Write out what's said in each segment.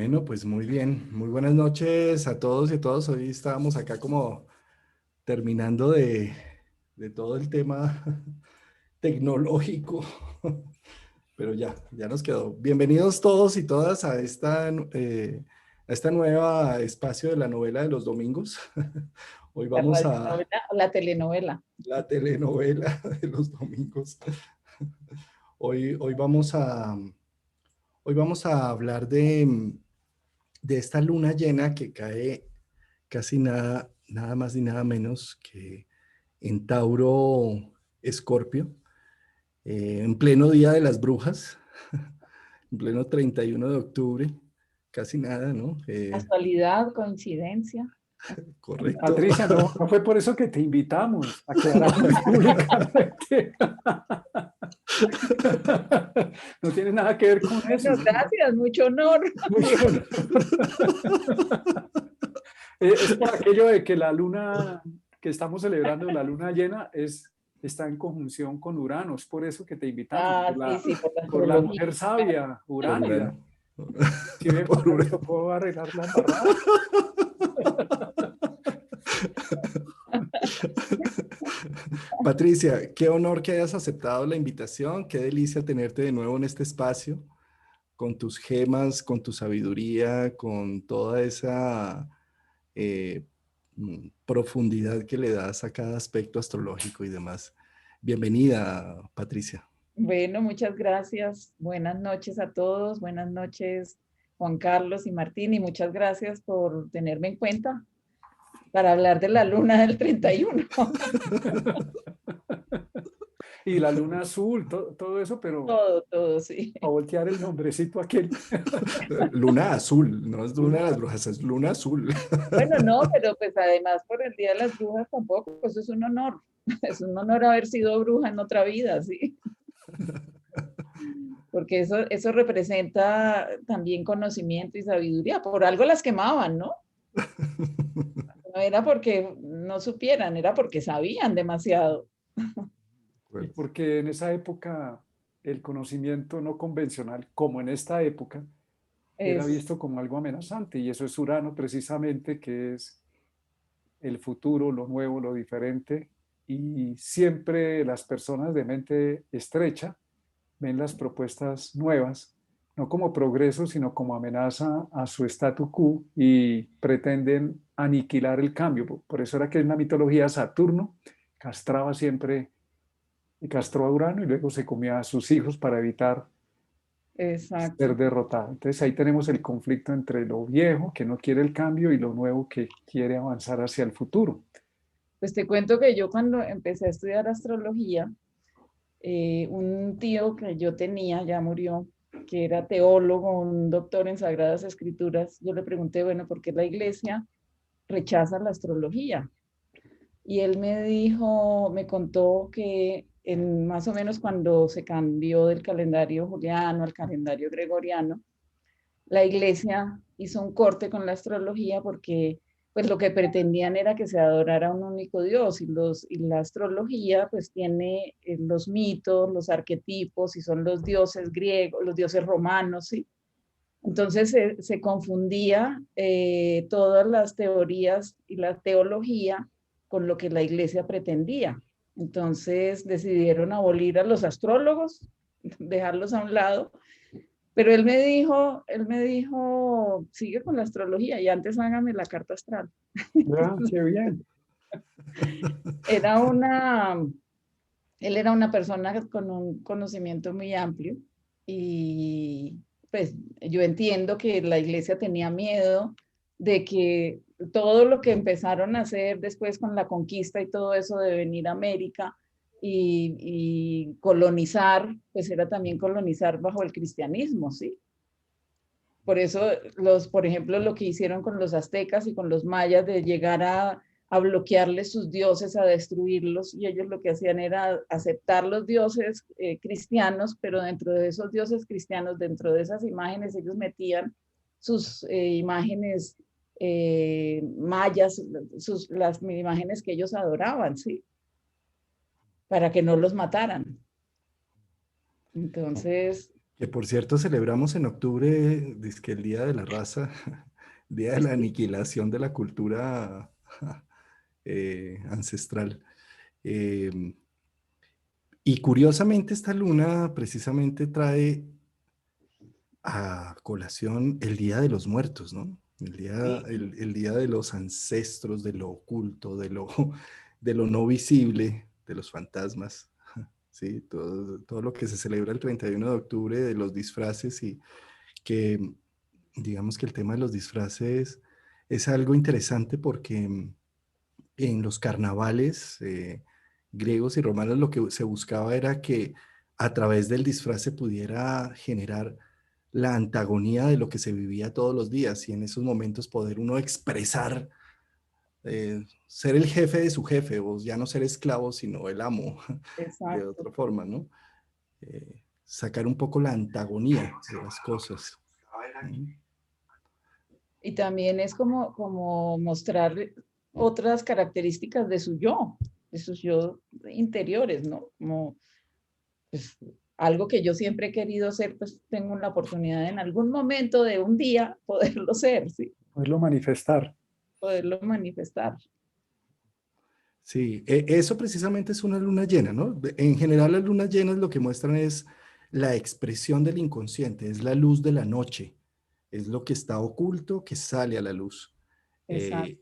Bueno, pues muy bien. Muy buenas noches a todos y a todas. Hoy estábamos acá como terminando de todo el tema tecnológico, pero ya nos quedó. Bienvenidos todos y todas a esta nueva espacio de la novela de los domingos. Hoy La vamos a radionovela o la telenovela. la telenovela de los domingos. Hoy, hoy vamos a, hoy vamos a hablar de esta luna llena que cae casi nada más ni nada menos que en Tauro Escorpio, en pleno Día de las Brujas, en pleno 31 de octubre, casi nada, ¿no? Casualidad, coincidencia. Correcto. Patricia, no fue por eso que te invitamos, aclaramos públicamente. No tiene nada que ver con eso. Bueno, gracias, mucho honor. Es por aquello de que la luna que estamos celebrando, la luna llena, está en conjunción con Urano. Es por eso que te invitamos, Ah, sí, por la por la astrología. mujer sabia, Por Uránida. Urano. Si ven, Por Urano. puedo arreglar la embarrada. Patricia, qué honor que hayas aceptado la invitación, qué delicia tenerte de nuevo en este espacio, con tus gemas, con tu sabiduría, con toda esa eh, profundidad que le das a cada aspecto astrológico y demás. Bienvenida, Patricia. Bueno, muchas gracias. Buenas noches a todos. Buenas noches, Juan Carlos y Martín. Y muchas gracias por tenerme en cuenta para hablar de la luna del 31. Y la luna azul, todo eso, pero Todo, sí. a voltear el nombrecito aquel. Luna azul, no es luna de las Luna. brujas, es luna azul. Bueno, no, pero pues además por el Día de las Brujas tampoco, eso es un honor. Es un honor haber sido bruja en otra vida, sí. Porque eso representa también conocimiento y sabiduría. Por algo las quemaban, ¿no? No era porque no supieran, era porque sabían demasiado. Y porque en esa época el conocimiento no convencional, como en esta época, era Es, visto como algo amenazante. Y eso es Urano precisamente, que es el futuro, lo nuevo, lo diferente. Y siempre las personas de mente estrecha ven las propuestas nuevas, no como progreso, sino como amenaza a su statu quo y pretenden aniquilar el cambio. Por eso era que en la mitología Saturno castraba siempre y castró a Urano y luego se comía a sus hijos para evitar ser exacto. derrotado. Entonces ahí tenemos el conflicto entre lo viejo, que no quiere el cambio, y lo nuevo, que quiere avanzar hacia el futuro. Pues te cuento que yo cuando empecé a estudiar astrología, un tío que yo tenía, ya murió, que era teólogo, un doctor en Sagradas Escrituras, yo le pregunté, bueno, ¿por qué la iglesia rechaza la astrología? Y él me dijo, me contó que en más o menos cuando se cambió del calendario juliano al calendario gregoriano, la iglesia hizo un corte con la astrología porque pues lo que pretendían era que se adorara un único Dios y la astrología pues tiene los mitos, los arquetipos y son los dioses griegos, los dioses romanos, ¿sí? Entonces se confundía todas las teorías y la teología con lo que la iglesia pretendía. Entonces decidieron abolir a los astrólogos, dejarlos a un lado, pero él me dijo, sigue con la astrología y antes hágame la carta astral. Ah, qué bien. Era una, él era una persona con un conocimiento muy amplio y pues yo entiendo que la iglesia tenía miedo de que todo lo que empezaron a hacer después con la conquista y todo eso de venir a América y colonizar, pues era también colonizar bajo el cristianismo, ¿sí? Por eso, por ejemplo, lo que hicieron con los aztecas y con los mayas de llegar a bloquearles sus dioses, a destruirlos, y ellos lo que hacían era aceptar los dioses cristianos, pero dentro de esos dioses cristianos, dentro de esas imágenes, ellos metían sus imágenes mayas, las imágenes que ellos adoraban, ¿sí? Para que no los mataran. Entonces, Que por cierto celebramos en octubre, dizque el Día de la Raza, Día de la Aniquilación de la Cultura ancestral. Eh, y curiosamente esta luna precisamente trae a colación el Día de los Muertos, ¿no? Sí, El día de los ancestros, de lo oculto, de lo no visible, de los fantasmas, ¿sí? Todo lo que se celebra el 31 de octubre, de los disfraces y que digamos que el tema de los disfraces es algo interesante porque en los carnavales griegos y romanos lo que se buscaba era que a través del disfraz se pudiera generar la antagonía de lo que se vivía todos los días y en esos momentos poder uno expresar, ser el jefe de su jefe o ya no ser esclavo sino el amo de exacto. otra forma, ¿no? Sacar un poco la antagonía de las cosas. Y también es como mostrar otras características de sus yo interiores, ¿no? Como pues, algo que yo siempre he querido ser, pues tengo la oportunidad en algún momento de un día poderlo ser, ¿sí? Poderlo manifestar. Poderlo manifestar. Sí, eso precisamente es una luna llena, ¿no? En general las lunas llenas lo que muestran es la expresión del inconsciente, es la luz de la noche, es lo que está oculto que sale a la luz. Exacto. Eh,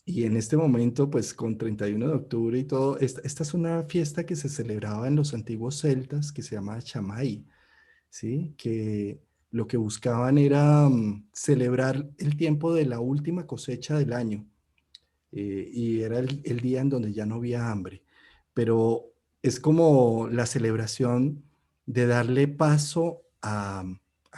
y en este momento, pues con 31 de octubre y todo, esta es una fiesta que se celebraba en los antiguos celtas que se llama Chamay, ¿sí? Que lo que buscaban era celebrar el tiempo de la última cosecha del año y era el día en donde ya no había hambre. Pero es como la celebración de darle paso a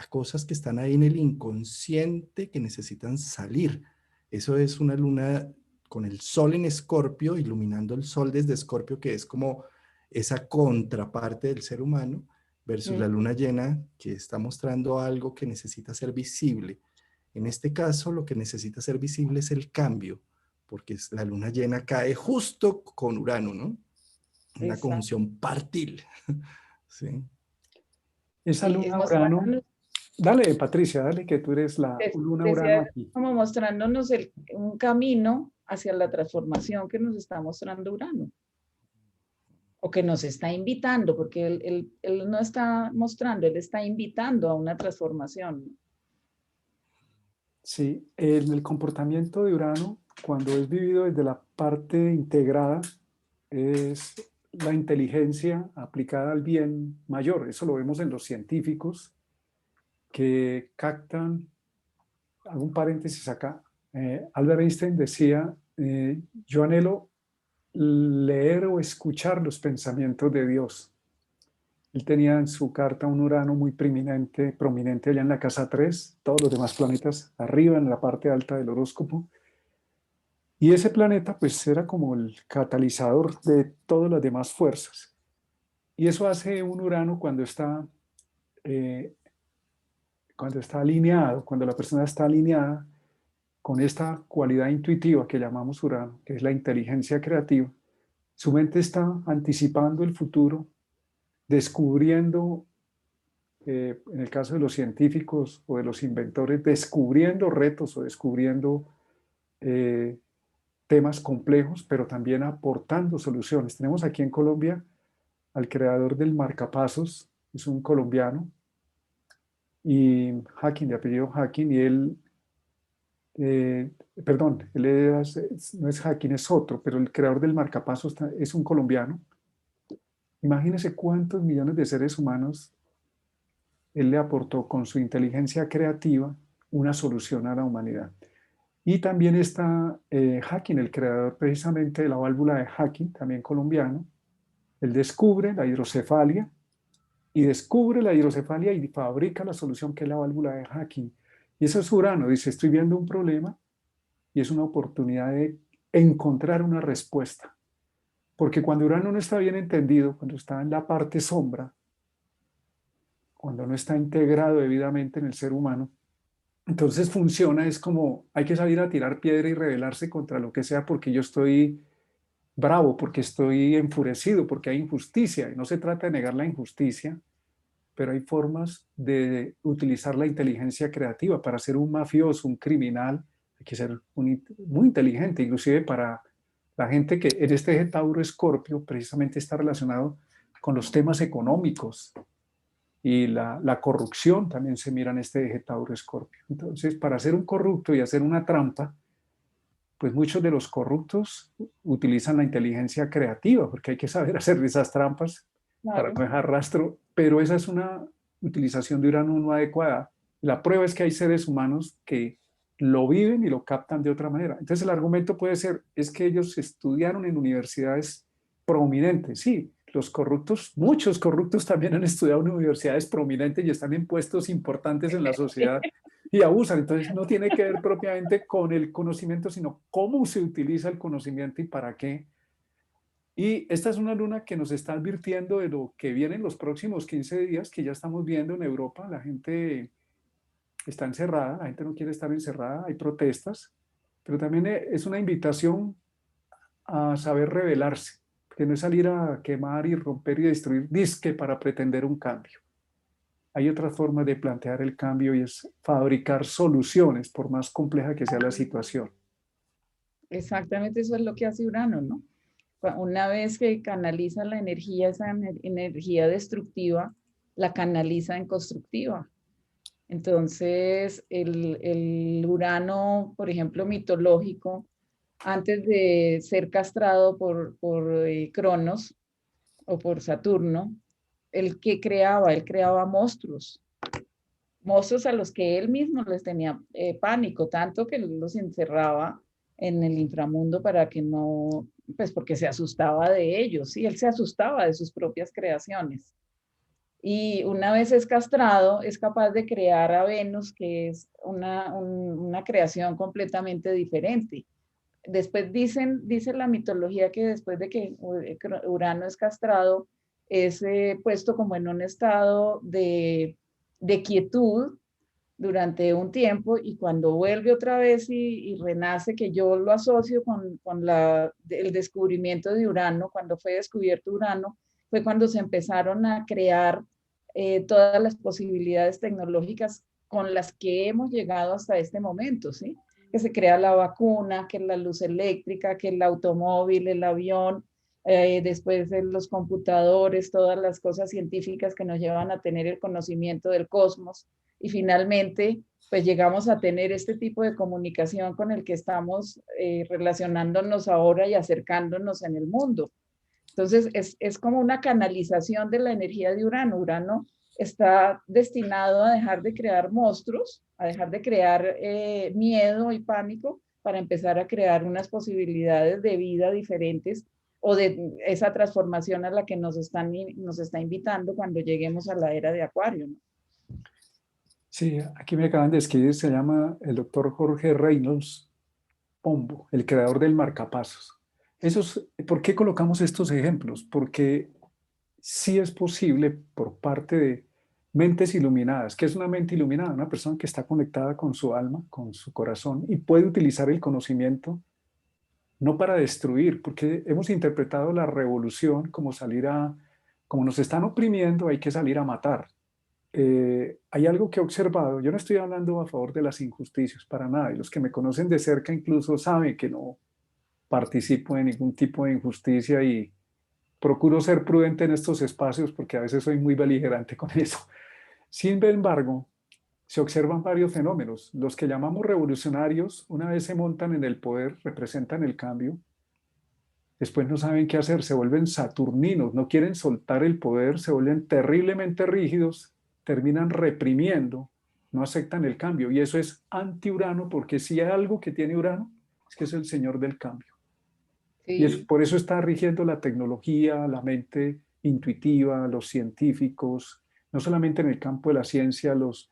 cosas que están ahí en el inconsciente que necesitan salir. Eso es una luna con el sol en Escorpio, iluminando el sol desde Escorpio, que es como esa contraparte del ser humano, versus la Mm, luna llena, que está mostrando algo que necesita ser visible. En este caso, lo que necesita ser visible es el cambio, porque la luna llena cae justo con Urano, ¿no? Una exacto. conjunción partil. ¿Sí? Esa Sí, es luna Urano, mostrándonos, dale Patricia, dale que tú eres la luna Urano decía, aquí. como mostrándonos un camino hacia la transformación que nos está mostrando Urano. O que nos está invitando, porque él no está mostrando, él está invitando a una transformación. Sí, en el comportamiento de Urano, cuando es vivido desde la parte integrada, es la inteligencia aplicada al bien mayor. Eso lo vemos en los científicos que captan, hago un paréntesis acá, Albert Einstein decía, yo anhelo leer o escuchar los pensamientos de Dios. Él tenía en su carta un Urano muy prominente allá en la casa 3, todos los demás planetas arriba en la parte alta del horóscopo. Y ese planeta pues era como el catalizador de todas las demás fuerzas. Y eso hace un Urano eh, cuando está alineado, cuando la persona está alineada con esta cualidad intuitiva que llamamos Urano, que es la inteligencia creativa. Su mente está anticipando el futuro, descubriendo, en el caso de los científicos o de los inventores, descubriendo retos o descubriendo eh, temas complejos, pero también aportando soluciones. Tenemos aquí en Colombia al creador del marcapasos, es un colombiano, y Hacking, de apellido Hacking, y él, eh, perdón, no es Hacking, es otro, pero el creador del marcapasos es un colombiano. Imagínense cuántos millones de seres humanos él le aportó con su inteligencia creativa una solución a la humanidad. Y también está Hacking, el creador precisamente de la válvula de Hacking, también colombiano. Él descubre la hidrocefalia y fabrica la solución que es la válvula de Hacking. Y eso es Urano, dice, estoy viendo un problema y es una oportunidad de encontrar una respuesta. Porque cuando Urano no está bien entendido, cuando está en la parte sombra, cuando no está integrado debidamente en el ser humano, entonces funciona, es como hay que salir a tirar piedra y rebelarse contra lo que sea porque yo estoy bravo, porque estoy enfurecido, porque hay injusticia. Y no se trata de negar la injusticia, pero hay formas de utilizar la inteligencia creativa. Para ser un mafioso, un criminal, hay que ser muy inteligente, inclusive para la gente que en este eje Tauro-Escorpio precisamente está relacionado con los temas económicos, y la corrupción también se mira en este eje Tauro-Escorpio. Entonces, para hacer un corrupto y hacer una trampa, pues muchos de los corruptos utilizan la inteligencia creativa, porque hay que saber hacer esas trampas para Claro. no dejar rastro, pero esa es una utilización de Urano no adecuada. La prueba es que hay seres humanos que lo viven y lo captan de otra manera. Entonces el argumento puede ser, es que ellos estudiaron en universidades prominentes. Sí, los corruptos, muchos corruptos también han estudiado en universidades prominentes y están en puestos importantes en la sociedad y abusan. Entonces no tiene que ver propiamente con el conocimiento, sino cómo se utiliza el conocimiento y para qué. Y esta es una luna que nos está advirtiendo de lo que viene en los próximos 15 días, que ya estamos viendo en Europa. La gente está encerrada, la gente no quiere estar encerrada, hay protestas, pero también es una invitación a saber rebelarse, que no es salir a quemar y romper y destruir disque para pretender un cambio. Hay otra forma de plantear el cambio y es fabricar soluciones, por más compleja que sea la situación. Exactamente eso es lo que hace Urano, ¿no? Una vez que canaliza la energía, esa energía destructiva, la canaliza en constructiva. Entonces, el Urano, por ejemplo, mitológico, antes de ser castrado por Cronos o por Saturno, él creaba monstruos, monstruos a los que él mismo les tenía pánico, tanto que los encerraba en el inframundo para que no, pues porque se asustaba de ellos, y él se asustaba de sus propias creaciones. Y una vez es castrado, es capaz de crear a Venus, que es una creación completamente diferente. Después dice la mitología que después de que Urano es castrado, es puesto como en un estado de quietud durante un tiempo, y cuando vuelve otra vez y renace, que yo lo asocio con el descubrimiento de Urano, cuando fue descubierto Urano, fue cuando se empezaron a crear todas las posibilidades tecnológicas con las que hemos llegado hasta este momento, ¿sí? Que se crea la vacuna, que la luz eléctrica, que el automóvil, el avión, después de los computadores, todas las cosas científicas que nos llevan a tener el conocimiento del cosmos, y finalmente pues llegamos a tener este tipo de comunicación con el que estamos relacionándonos ahora y acercándonos en el mundo. Entonces es como una canalización de la energía de Urano. Urano está destinado a dejar de crear monstruos, a dejar de crear miedo y pánico, para empezar a crear unas posibilidades de vida diferentes, o de esa transformación a la que nos está invitando cuando lleguemos a la era de Acuario, ¿no? Sí, aquí me acaban de escribir, se llama el doctor Jorge Reynolds Pombo, el creador del marcapasos. ¿Por qué colocamos estos ejemplos? Porque sí es posible por parte de mentes iluminadas. ¿Qué es una mente iluminada? Una persona que está conectada con su alma, con su corazón, y puede utilizar el conocimiento no para destruir, porque hemos interpretado la revolución como como nos están oprimiendo, hay que salir a matar. Hay algo que he observado, yo no estoy hablando a favor de las injusticias para nada, y los que me conocen de cerca incluso saben que no participo en ningún tipo de injusticia y procuro ser prudente en estos espacios porque a veces soy muy beligerante con eso. Sin embargo, se observan varios fenómenos. Los que llamamos revolucionarios, una vez se montan en el poder, representan el cambio, después no saben qué hacer, se vuelven saturninos, no quieren soltar el poder, se vuelven terriblemente rígidos, terminan reprimiendo, no aceptan el cambio. Y eso es anti-Urano, porque si hay algo que tiene Urano, es que es el señor del cambio. Y por eso está rigiendo la tecnología, la mente intuitiva, los científicos, no solamente en el campo de la ciencia, los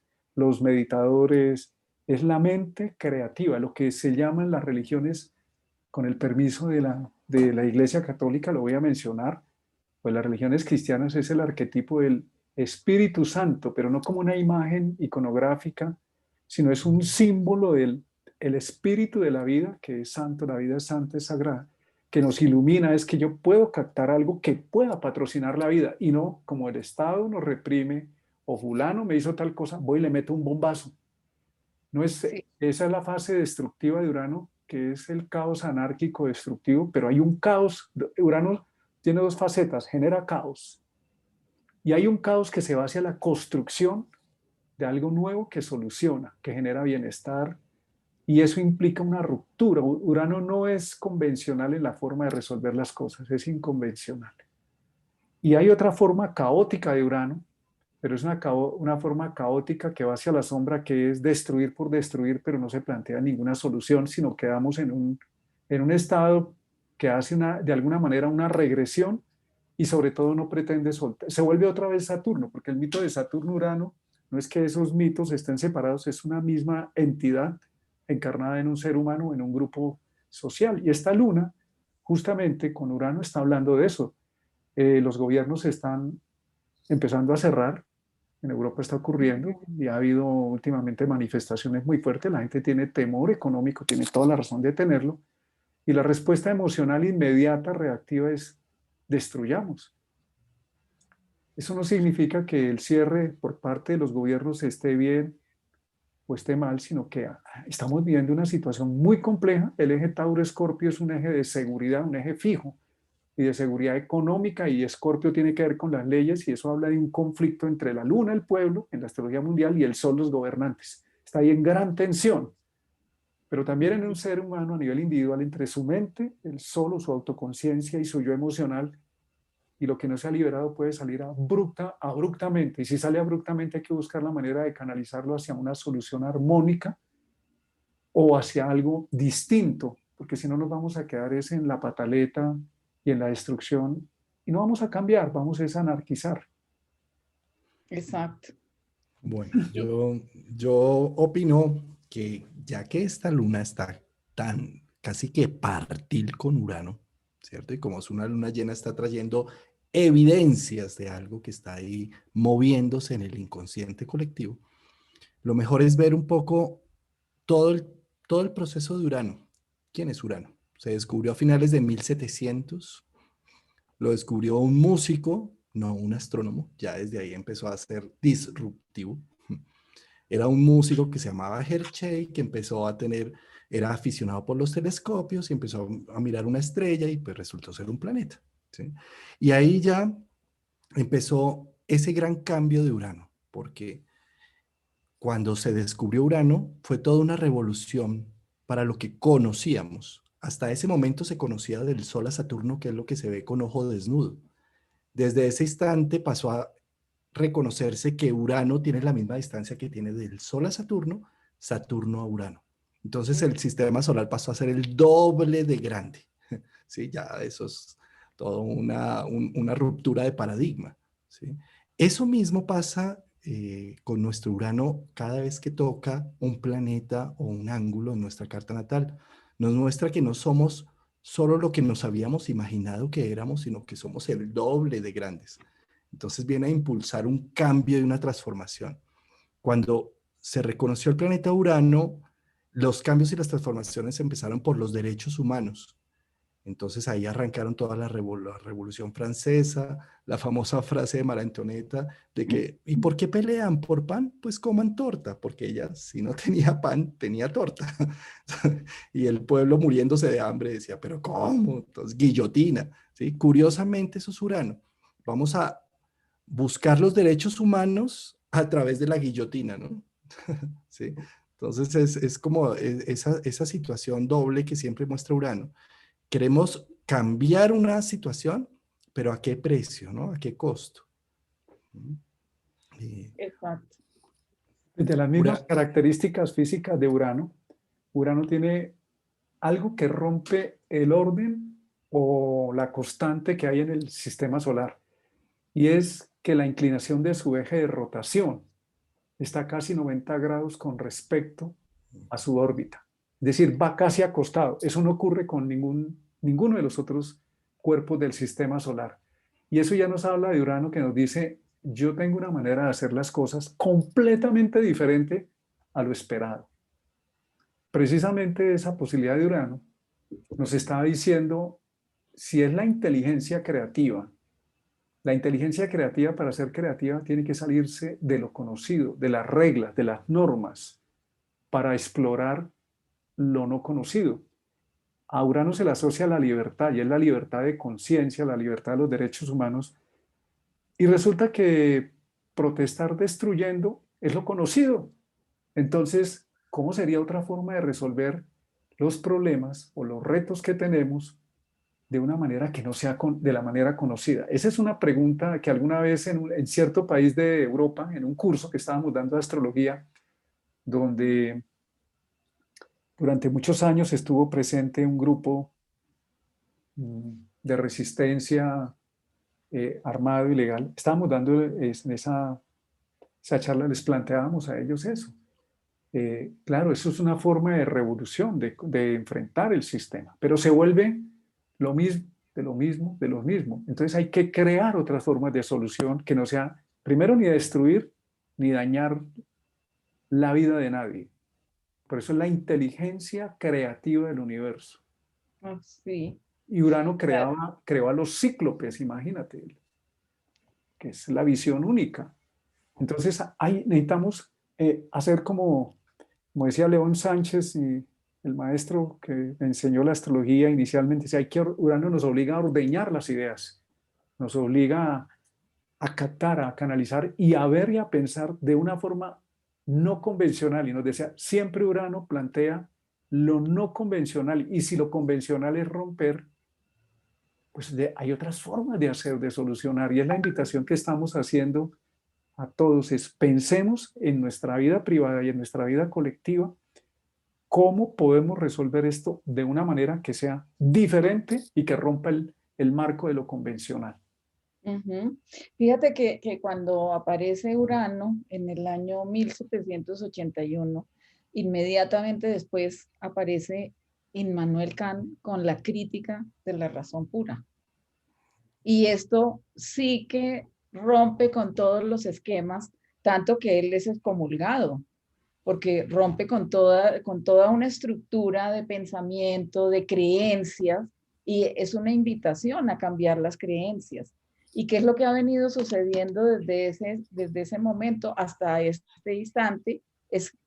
meditadores, es la mente creativa, lo que se llaman las religiones, con el permiso de la Iglesia Católica, lo voy a mencionar, pues las religiones cristianas es el arquetipo del Espíritu Santo, pero no como una imagen iconográfica, sino es un símbolo del el espíritu de la vida, que es santo, la vida es santa, es sagrada, que nos ilumina, es que yo puedo captar algo que pueda patrocinar la vida y no como el Estado nos reprime o fulano me hizo tal cosa, voy y le meto un bombazo. No es, Sí, esa es la fase destructiva de Urano, que es el caos anárquico destructivo, pero hay un caos. Urano tiene dos facetas, genera caos. Y hay un caos que se va hacia la construcción de algo nuevo que soluciona, que genera bienestar, y eso implica una ruptura. Urano no es convencional en la forma de resolver las cosas, es inconvencional. Y hay otra forma caótica de Urano, pero es una forma caótica que va hacia la sombra, que es destruir por destruir, pero no se plantea ninguna solución, sino quedamos en un estado que hace de alguna manera una regresión y sobre todo no pretende soltar. Se vuelve otra vez Saturno, porque el mito de Saturno-Urano no es que esos mitos estén separados, es una misma entidad encarnada en un ser humano, en un grupo social. Y esta luna, justamente con Urano, está hablando de eso. Los gobiernos están empezando a cerrar, en Europa está ocurriendo y ha habido últimamente manifestaciones muy fuertes, la gente tiene temor económico, tiene toda la razón de tenerlo, y la respuesta emocional inmediata, reactiva es destruyamos. Eso no significa que el cierre por parte de los gobiernos esté bien o esté mal, sino que estamos viviendo una situación muy compleja. El eje Tauro-Escorpio es un eje de seguridad, un eje fijo y de seguridad económica, y Escorpio tiene que ver con las leyes, y eso habla de un conflicto entre la luna, el pueblo, en la astrología mundial, y el sol, los gobernantes. Está ahí en gran tensión, pero también en un ser humano a nivel individual, entre su mente, el sol o su autoconciencia y su yo emocional, y lo que no se ha liberado puede salir abruptamente, y si sale abruptamente hay que buscar la manera de canalizarlo hacia una solución armónica o hacia algo distinto, porque si no nos vamos a quedar en la pataleta y en la destrucción, y no vamos a cambiar, vamos a anarquizar. exacto. Bueno, yo opino que ya que esta luna está tan casi que partil con Urano, ¿cierto? Y como es una luna llena, está trayendo evidencias de algo que está ahí moviéndose en el inconsciente colectivo, lo mejor es ver un poco todo todo el proceso de Urano. ¿Quién es Urano? Se descubrió a finales de 1700, lo descubrió un músico, no un astrónomo, ya desde ahí empezó a ser disruptivo. Era un músico que se llamaba Hershey, que empezó a tener, era aficionado por los telescopios y empezó a mirar una estrella y pues resultó ser un planeta, ¿sí? Y ahí ya empezó ese gran cambio de Urano, porque cuando se descubrió Urano fue toda una revolución para lo que conocíamos. Hasta ese momento se conocía del Sol a Saturno, que es lo que se ve con ojo desnudo. Desde ese instante pasó a reconocerse que Urano tiene la misma distancia que tiene del Sol a Saturno, Saturno a Urano. Entonces el sistema solar pasó a ser el doble de grande. ¿Sí? Ya eso es toda una ruptura de paradigma. ¿Sí? Eso mismo pasa con nuestro Urano cada vez que toca un planeta o un ángulo en nuestra carta natal. Nos muestra que no somos solo lo que nos habíamos imaginado que éramos, sino que somos el doble de grandes. Entonces viene a impulsar un cambio y una transformación. Cuando se reconoció el planeta Urano, los cambios y las transformaciones empezaron por los derechos humanos. Entonces ahí arrancaron toda la Revolución Francesa, la famosa frase de María Antonieta de que, ¿y por qué pelean por pan? Pues coman torta, porque ella si no tenía pan, tenía torta. Y el pueblo muriéndose de hambre decía, ¿pero cómo? Entonces, guillotina, ¿sí? Curiosamente eso es Urano. Vamos a buscar los derechos humanos a través de la guillotina, ¿no? ¿Sí? Entonces es como esa situación doble que siempre muestra Urano. Queremos cambiar una situación, pero ¿a qué precio, no? ¿A qué costo? Y Exacto. De las mismas Ura, características físicas de Urano, Urano tiene algo que rompe el orden o la constante que hay en el sistema solar, y es que la inclinación de su eje de rotación está casi 90 grados con respecto a su órbita. Es decir, va casi acostado. Eso no ocurre con ninguno de los otros cuerpos del sistema solar. Y eso ya nos habla de Urano, que nos dice, yo tengo una manera de hacer las cosas completamente diferente a lo esperado. Precisamente esa posibilidad de Urano nos está diciendo si es la inteligencia creativa La inteligencia creativa, para ser creativa, tiene que salirse de lo conocido, de las reglas, de las normas, para explorar lo no conocido. A Urano se le asocia la libertad, y es la libertad de conciencia, la libertad de los derechos humanos, y resulta que protestar destruyendo es lo conocido. Entonces, ¿cómo sería otra forma de resolver los problemas o los retos que tenemos de una manera que no sea de la manera conocida? Esa es una pregunta que alguna vez en cierto país de Europa, en un curso que estábamos dando de astrología, donde durante muchos años estuvo presente un grupo de resistencia armado y legal, estábamos dando en esa charla, les planteábamos a ellos eso. Claro, eso es una forma de revolución, de enfrentar el sistema, pero se vuelve lo mismo, de lo mismo, de lo mismo. Entonces hay que crear otras formas de solución que no sea, primero, ni destruir, ni dañar la vida de nadie. Por eso es la inteligencia creativa del universo. Ah, sí, Y Urano claro. creó a los cíclopes, imagínate, que es la visión única. Entonces necesitamos hacer como decía León Sánchez, y el maestro que enseñó la astrología inicialmente, decía, Urano nos obliga a ordeñar las ideas, nos obliga a captar, a canalizar y a ver y a pensar de una forma no convencional. Y nos decía, siempre Urano plantea lo no convencional, y si lo convencional es romper, pues hay otras formas de hacer, de solucionar, y es la invitación que estamos haciendo a todos, es pensemos en nuestra vida privada y en nuestra vida colectiva, cómo podemos resolver esto de una manera que sea diferente y que rompa el marco de lo convencional. Ujú. Fíjate que cuando aparece Urano en el año 1781, inmediatamente después aparece Immanuel Kant con la crítica de la razón pura. Y esto sí que rompe con todos los esquemas, tanto que él es excomulgado, porque rompe con toda una estructura de pensamiento, de creencias, y es una invitación a cambiar las creencias. ¿Y qué es lo que ha venido sucediendo desde ese momento hasta este instante?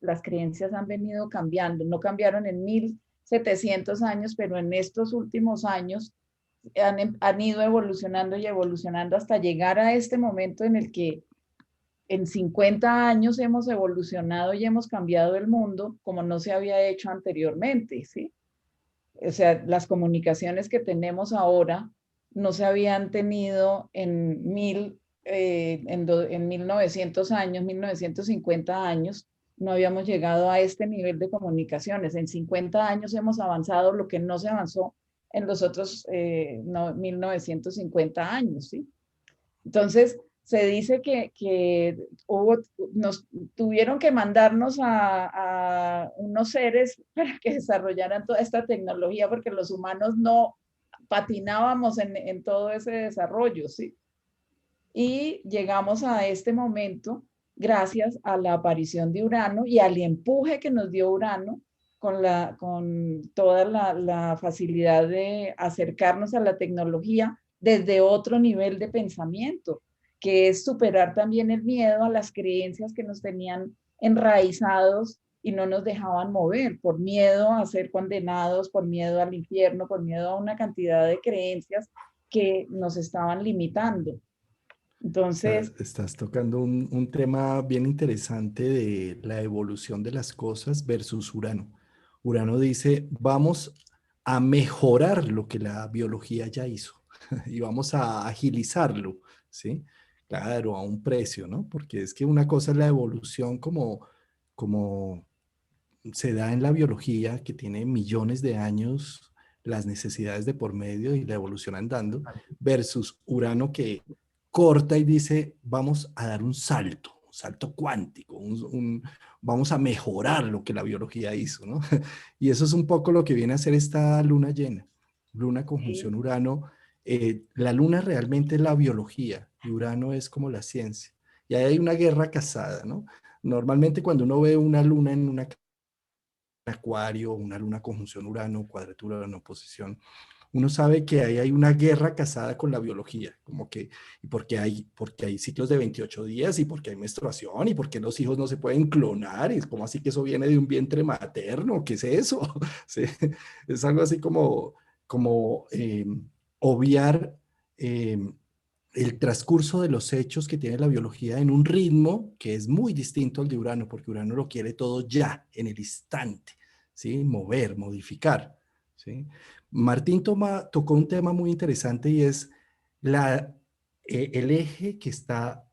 Las creencias han venido cambiando, no cambiaron en 1700 años, pero en estos últimos años han ido evolucionando y evolucionando hasta llegar a este momento en el que en 50 años hemos evolucionado y hemos cambiado el mundo como no se había hecho anteriormente, ¿sí? O sea, las comunicaciones que tenemos ahora no se habían tenido en 1900 años, 1950 años, no habíamos llegado a este nivel de comunicaciones. En 50 años hemos avanzado lo que no se avanzó en los otros 1950 años, ¿sí? Entonces, se dice que nos tuvieron que mandarnos a unos seres para que desarrollaran toda esta tecnología, porque los humanos no patinábamos en todo ese desarrollo, ¿sí? Y llegamos a este momento gracias a la aparición de Urano y al empuje que nos dio Urano con toda la facilidad de acercarnos a la tecnología desde otro nivel de pensamiento, que es superar también el miedo a las creencias que nos tenían enraizados y no nos dejaban mover por miedo a ser condenados, por miedo al infierno, por miedo a una cantidad de creencias que nos estaban limitando. Entonces, Estás tocando un tema bien interesante de la evolución de las cosas versus Urano. Urano dice, vamos a mejorar lo que la biología ya hizo y vamos a agilizarlo, ¿sí? Claro, a un precio, ¿no? Porque es que una cosa es la evolución como se da en la biología, que tiene millones de años, las necesidades de por medio y la evolución andando, versus Urano que corta y dice, vamos a dar un salto cuántico, vamos a mejorar lo que la biología hizo, ¿no? Y eso es un poco lo que viene a hacer esta luna llena, luna conjunción sí, Urano. La luna realmente es la biología y Urano es como la ciencia. Y ahí hay una guerra casada, ¿no? Normalmente cuando uno ve una luna en una Acuario, una luna conjunción Urano, cuadratura en oposición, uno sabe que ahí hay una guerra casada con la biología, como que, y porque hay ciclos de 28 días y porque hay menstruación y porque los hijos no se pueden clonar y es como así que eso viene de un vientre materno, ¿qué es eso? Sí, es algo así como obviar eh, el transcurso de los hechos que tiene la biología en un ritmo que es muy distinto al de Urano, porque Urano lo quiere todo ya, en el instante, ¿sí? Mover, modificar, ¿sí? Martín tocó un tema muy interesante y es el eje que está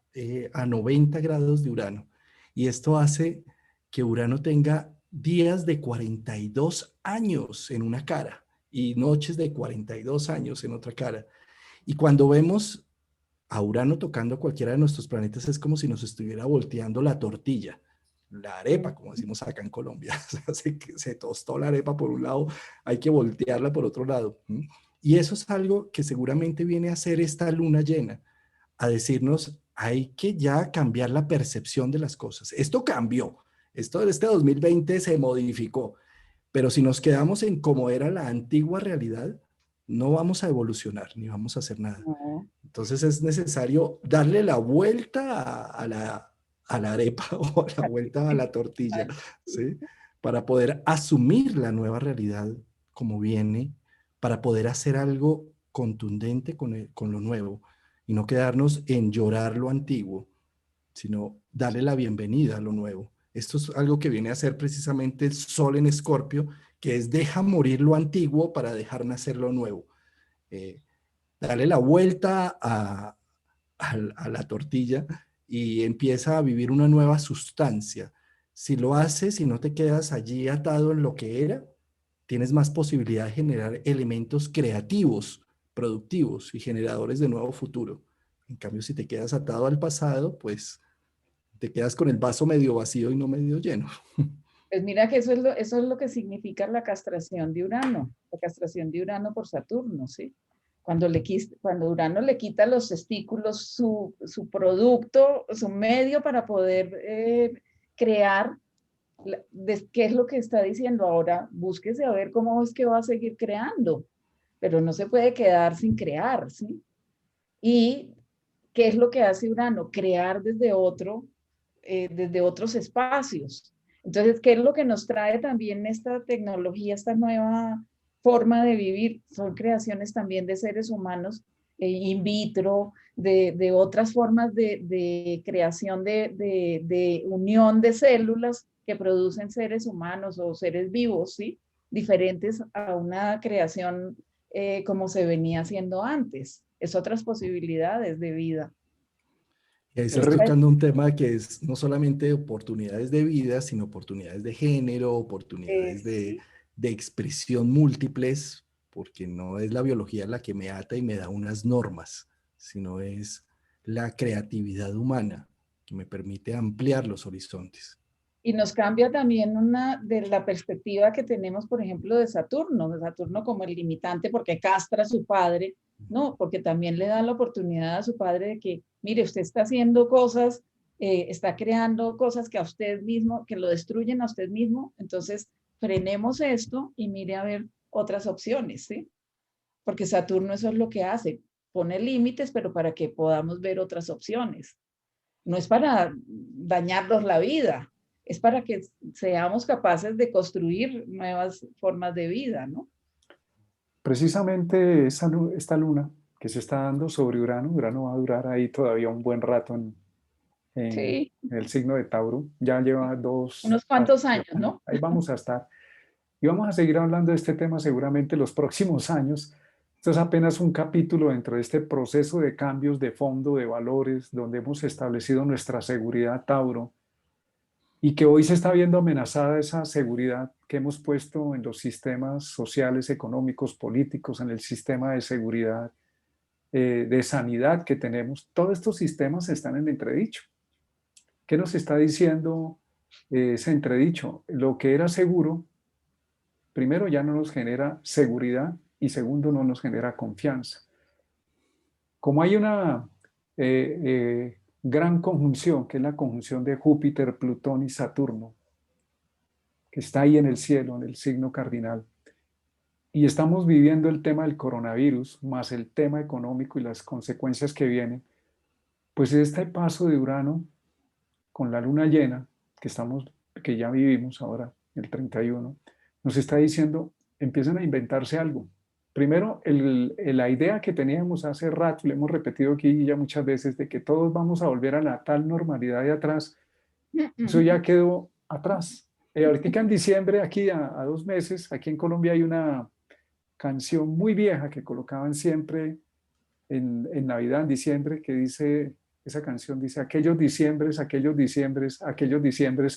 a 90 grados de Urano. Y esto hace que Urano tenga días de 42 años en una cara y noches de 42 años en otra cara. Y cuando vemos a Urano tocando cualquiera de nuestros planetas es como si nos estuviera volteando la tortilla, la arepa, como decimos acá en Colombia. Se tostó la arepa por un lado, hay que voltearla por otro lado. Y eso es algo que seguramente viene a hacer esta luna llena, a decirnos, hay que ya cambiar la percepción de las cosas. Esto cambió, esto de este 2020 se modificó, pero si nos quedamos en cómo era la antigua realidad, no vamos a evolucionar ni vamos a hacer nada. No. Entonces es necesario darle la vuelta a la arepa o la vuelta a la tortilla, ¿sí? Para poder asumir la nueva realidad como viene, para poder hacer algo contundente con lo nuevo y no quedarnos en llorar lo antiguo, sino darle la bienvenida a lo nuevo. Esto es algo que viene a ser precisamente el Sol en Escorpio, que es deja morir lo antiguo para dejar nacer lo nuevo. Eh, Darle la vuelta a la tortilla y empieza a vivir una nueva sustancia. Si lo haces y no te quedas allí atado en lo que era, tienes más posibilidad de generar elementos creativos, productivos y generadores de nuevo futuro. En cambio, si te quedas atado al pasado, pues te quedas con el vaso medio vacío y no medio lleno. Pues mira que eso es lo que significa la castración de Urano, la castración de Urano por Saturno, ¿sí? Cuando Urano le quita los testículos, su producto, su medio para poder crear, ¿qué es lo que está diciendo ahora? Búsquese a ver cómo es que va a seguir creando, pero no se puede quedar sin crear, ¿sí? ¿Y qué es lo que hace Urano? Crear desde otros espacios. Entonces, ¿qué es lo que nos trae también esta tecnología, esta nueva forma de vivir? Son creaciones también de seres humanos in vitro, de otras formas de creación de unión de células que producen seres humanos o seres vivos, ¿sí? Diferentes a una creación como se venía haciendo antes. Es otras posibilidades de vida. Y ahí El estás ritmo, tocando un tema que es no solamente oportunidades de vida, sino oportunidades de género, oportunidades Sí. de expresión múltiples, porque no es la biología la que me ata y me da unas normas, sino es la creatividad humana que me permite ampliar los horizontes. Y nos cambia también una de la perspectiva que tenemos, por ejemplo, de Saturno como el limitante porque castra a su padre, no, porque también le da la oportunidad a su padre de que, mire, usted está haciendo cosas, está creando cosas que a usted mismo, que lo destruyen a usted mismo, entonces frenemos esto y mire a ver otras opciones, ¿sí? Porque Saturno eso es lo que hace, pone límites, pero para que podamos ver otras opciones. No es para dañarnos la vida, es para que seamos capaces de construir nuevas formas de vida, ¿no? precisamente esta luna que se está dando sobre Urano, Urano va a durar ahí todavía un buen rato en Sí, el signo de Tauro, ya lleva dos, unos cuantos años, ¿no? ahí vamos a estar. Y vamos a seguir hablando de este tema seguramente los próximos años. Esto es apenas un capítulo dentro de este proceso de cambios de fondo, de valores, donde hemos establecido nuestra seguridad Tauro y que hoy se está viendo amenazada esa seguridad que hemos puesto en los sistemas sociales, económicos, políticos, en el sistema de seguridad, de sanidad que tenemos. Todos estos sistemas están en entredicho. ¿Qué nos está diciendo ese entredicho? Lo que era seguro, primero ya no nos genera seguridad y segundo no nos genera confianza. Como hay una gran conjunción, que es la conjunción de Júpiter, Plutón y Saturno, que está ahí en el cielo, en el signo cardinal, y estamos viviendo el tema del coronavirus, más el tema económico y las consecuencias que vienen, pues este paso de Urano con la luna llena, que ya vivimos ahora, el 31, nos está diciendo, empiezan a inventarse algo. Primero, la idea que teníamos hace rato, le hemos repetido aquí ya muchas veces, de que todos vamos a volver a la tal normalidad de atrás, eso ya quedó atrás. Ahorita en diciembre, aquí a 2 meses, aquí en Colombia hay una canción muy vieja que colocaban siempre en Navidad, en diciembre, que dice, esa canción dice, aquellos diciembres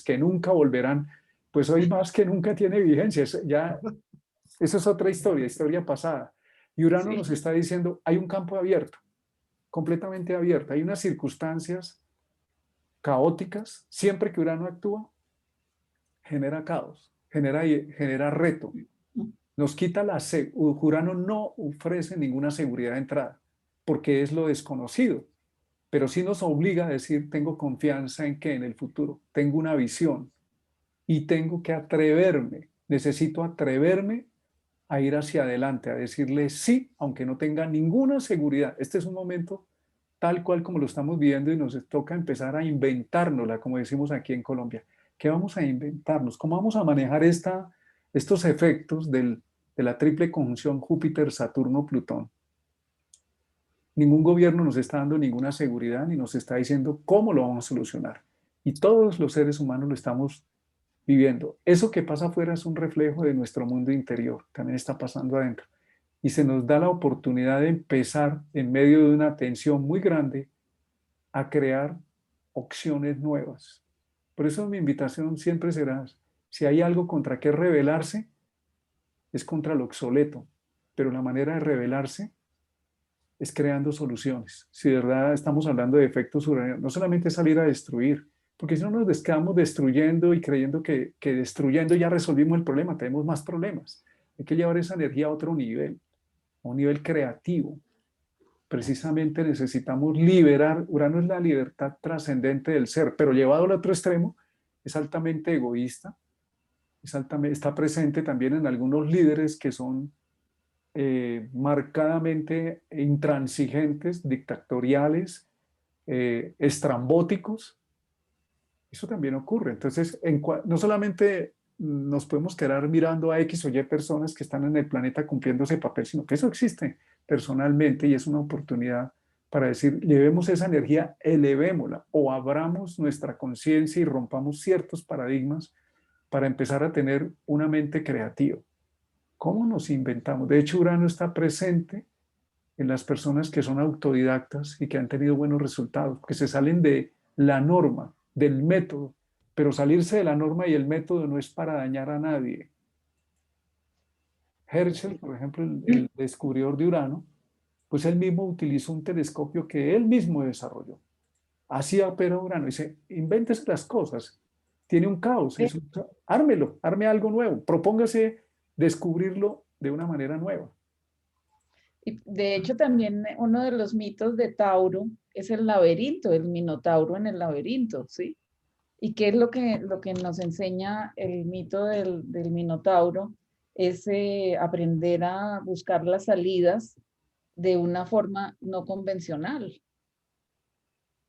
que nunca volverán. Pues hoy más que nunca tiene vigencia. Eso es otra historia pasada. Y Urano nos Sí, está diciendo, hay un campo abierto, completamente abierto. Hay unas circunstancias caóticas. Siempre que Urano actúa, genera caos, genera reto. Nos quita Urano no ofrece ninguna seguridad de entrada, porque es lo desconocido, pero sí nos obliga a decir, tengo confianza en que en el futuro, tengo una visión y tengo que atreverme, necesito atreverme a ir hacia adelante, a decirle sí, aunque no tenga ninguna seguridad. Este es un momento tal cual como lo estamos viviendo y nos toca empezar a inventárnosla, como decimos aquí en Colombia. ¿Qué vamos a inventarnos? ¿Cómo vamos a manejar estos efectos de la triple conjunción Júpiter-Saturno-Plutón? Ningún gobierno nos está dando ninguna seguridad ni nos está diciendo cómo lo vamos a solucionar. Y todos los seres humanos lo estamos viviendo. Eso que pasa afuera es un reflejo de nuestro mundo interior, también está pasando adentro. Y se nos da la oportunidad de empezar, en medio de una tensión muy grande, a crear opciones nuevas. Por eso mi invitación siempre será, si hay algo contra qué rebelarse, es contra lo obsoleto, pero la manera de rebelarse es creando soluciones. Si de verdad estamos hablando de efectos uranianos, no solamente salir a destruir, porque si no nos quedamos destruyendo y creyendo que destruyendo ya resolvimos el problema, tenemos más problemas. Hay que llevar esa energía a otro nivel, a un nivel creativo. Precisamente necesitamos liberar, Urano es la libertad trascendente del ser, pero llevado al otro extremo, es altamente egoísta, está presente también en algunos líderes que son marcadamente intransigentes, dictatoriales, estrambóticos. Eso también ocurre. Entonces, no solamente nos podemos quedar mirando a X o Y personas que están en el planeta cumpliendo ese papel, sino que eso existe personalmente y es una oportunidad para decir, llevemos esa energía, elevémosla o abramos nuestra conciencia y rompamos ciertos paradigmas para empezar a tener una mente creativa. ¿Cómo nos inventamos? De hecho, Urano está presente en las personas que son autodidactas y que han tenido buenos resultados, que se salen de la norma, del método, pero salirse de la norma y el método no es para dañar a nadie. Herschel, por ejemplo, el descubridor de Urano, pues él mismo utilizó un telescopio que él mismo desarrolló. Así opera Urano. Dice, invéntese las cosas. Tiene un caos. Ármelo, arme algo nuevo. Propóngase descubrirlo de una manera nueva. y de hecho también uno de los mitos de Tauro es el laberinto, el minotauro en el laberinto, ¿sí? ¿Y qué es lo que nos enseña el mito del minotauro? Es aprender a buscar las salidas de una forma no convencional,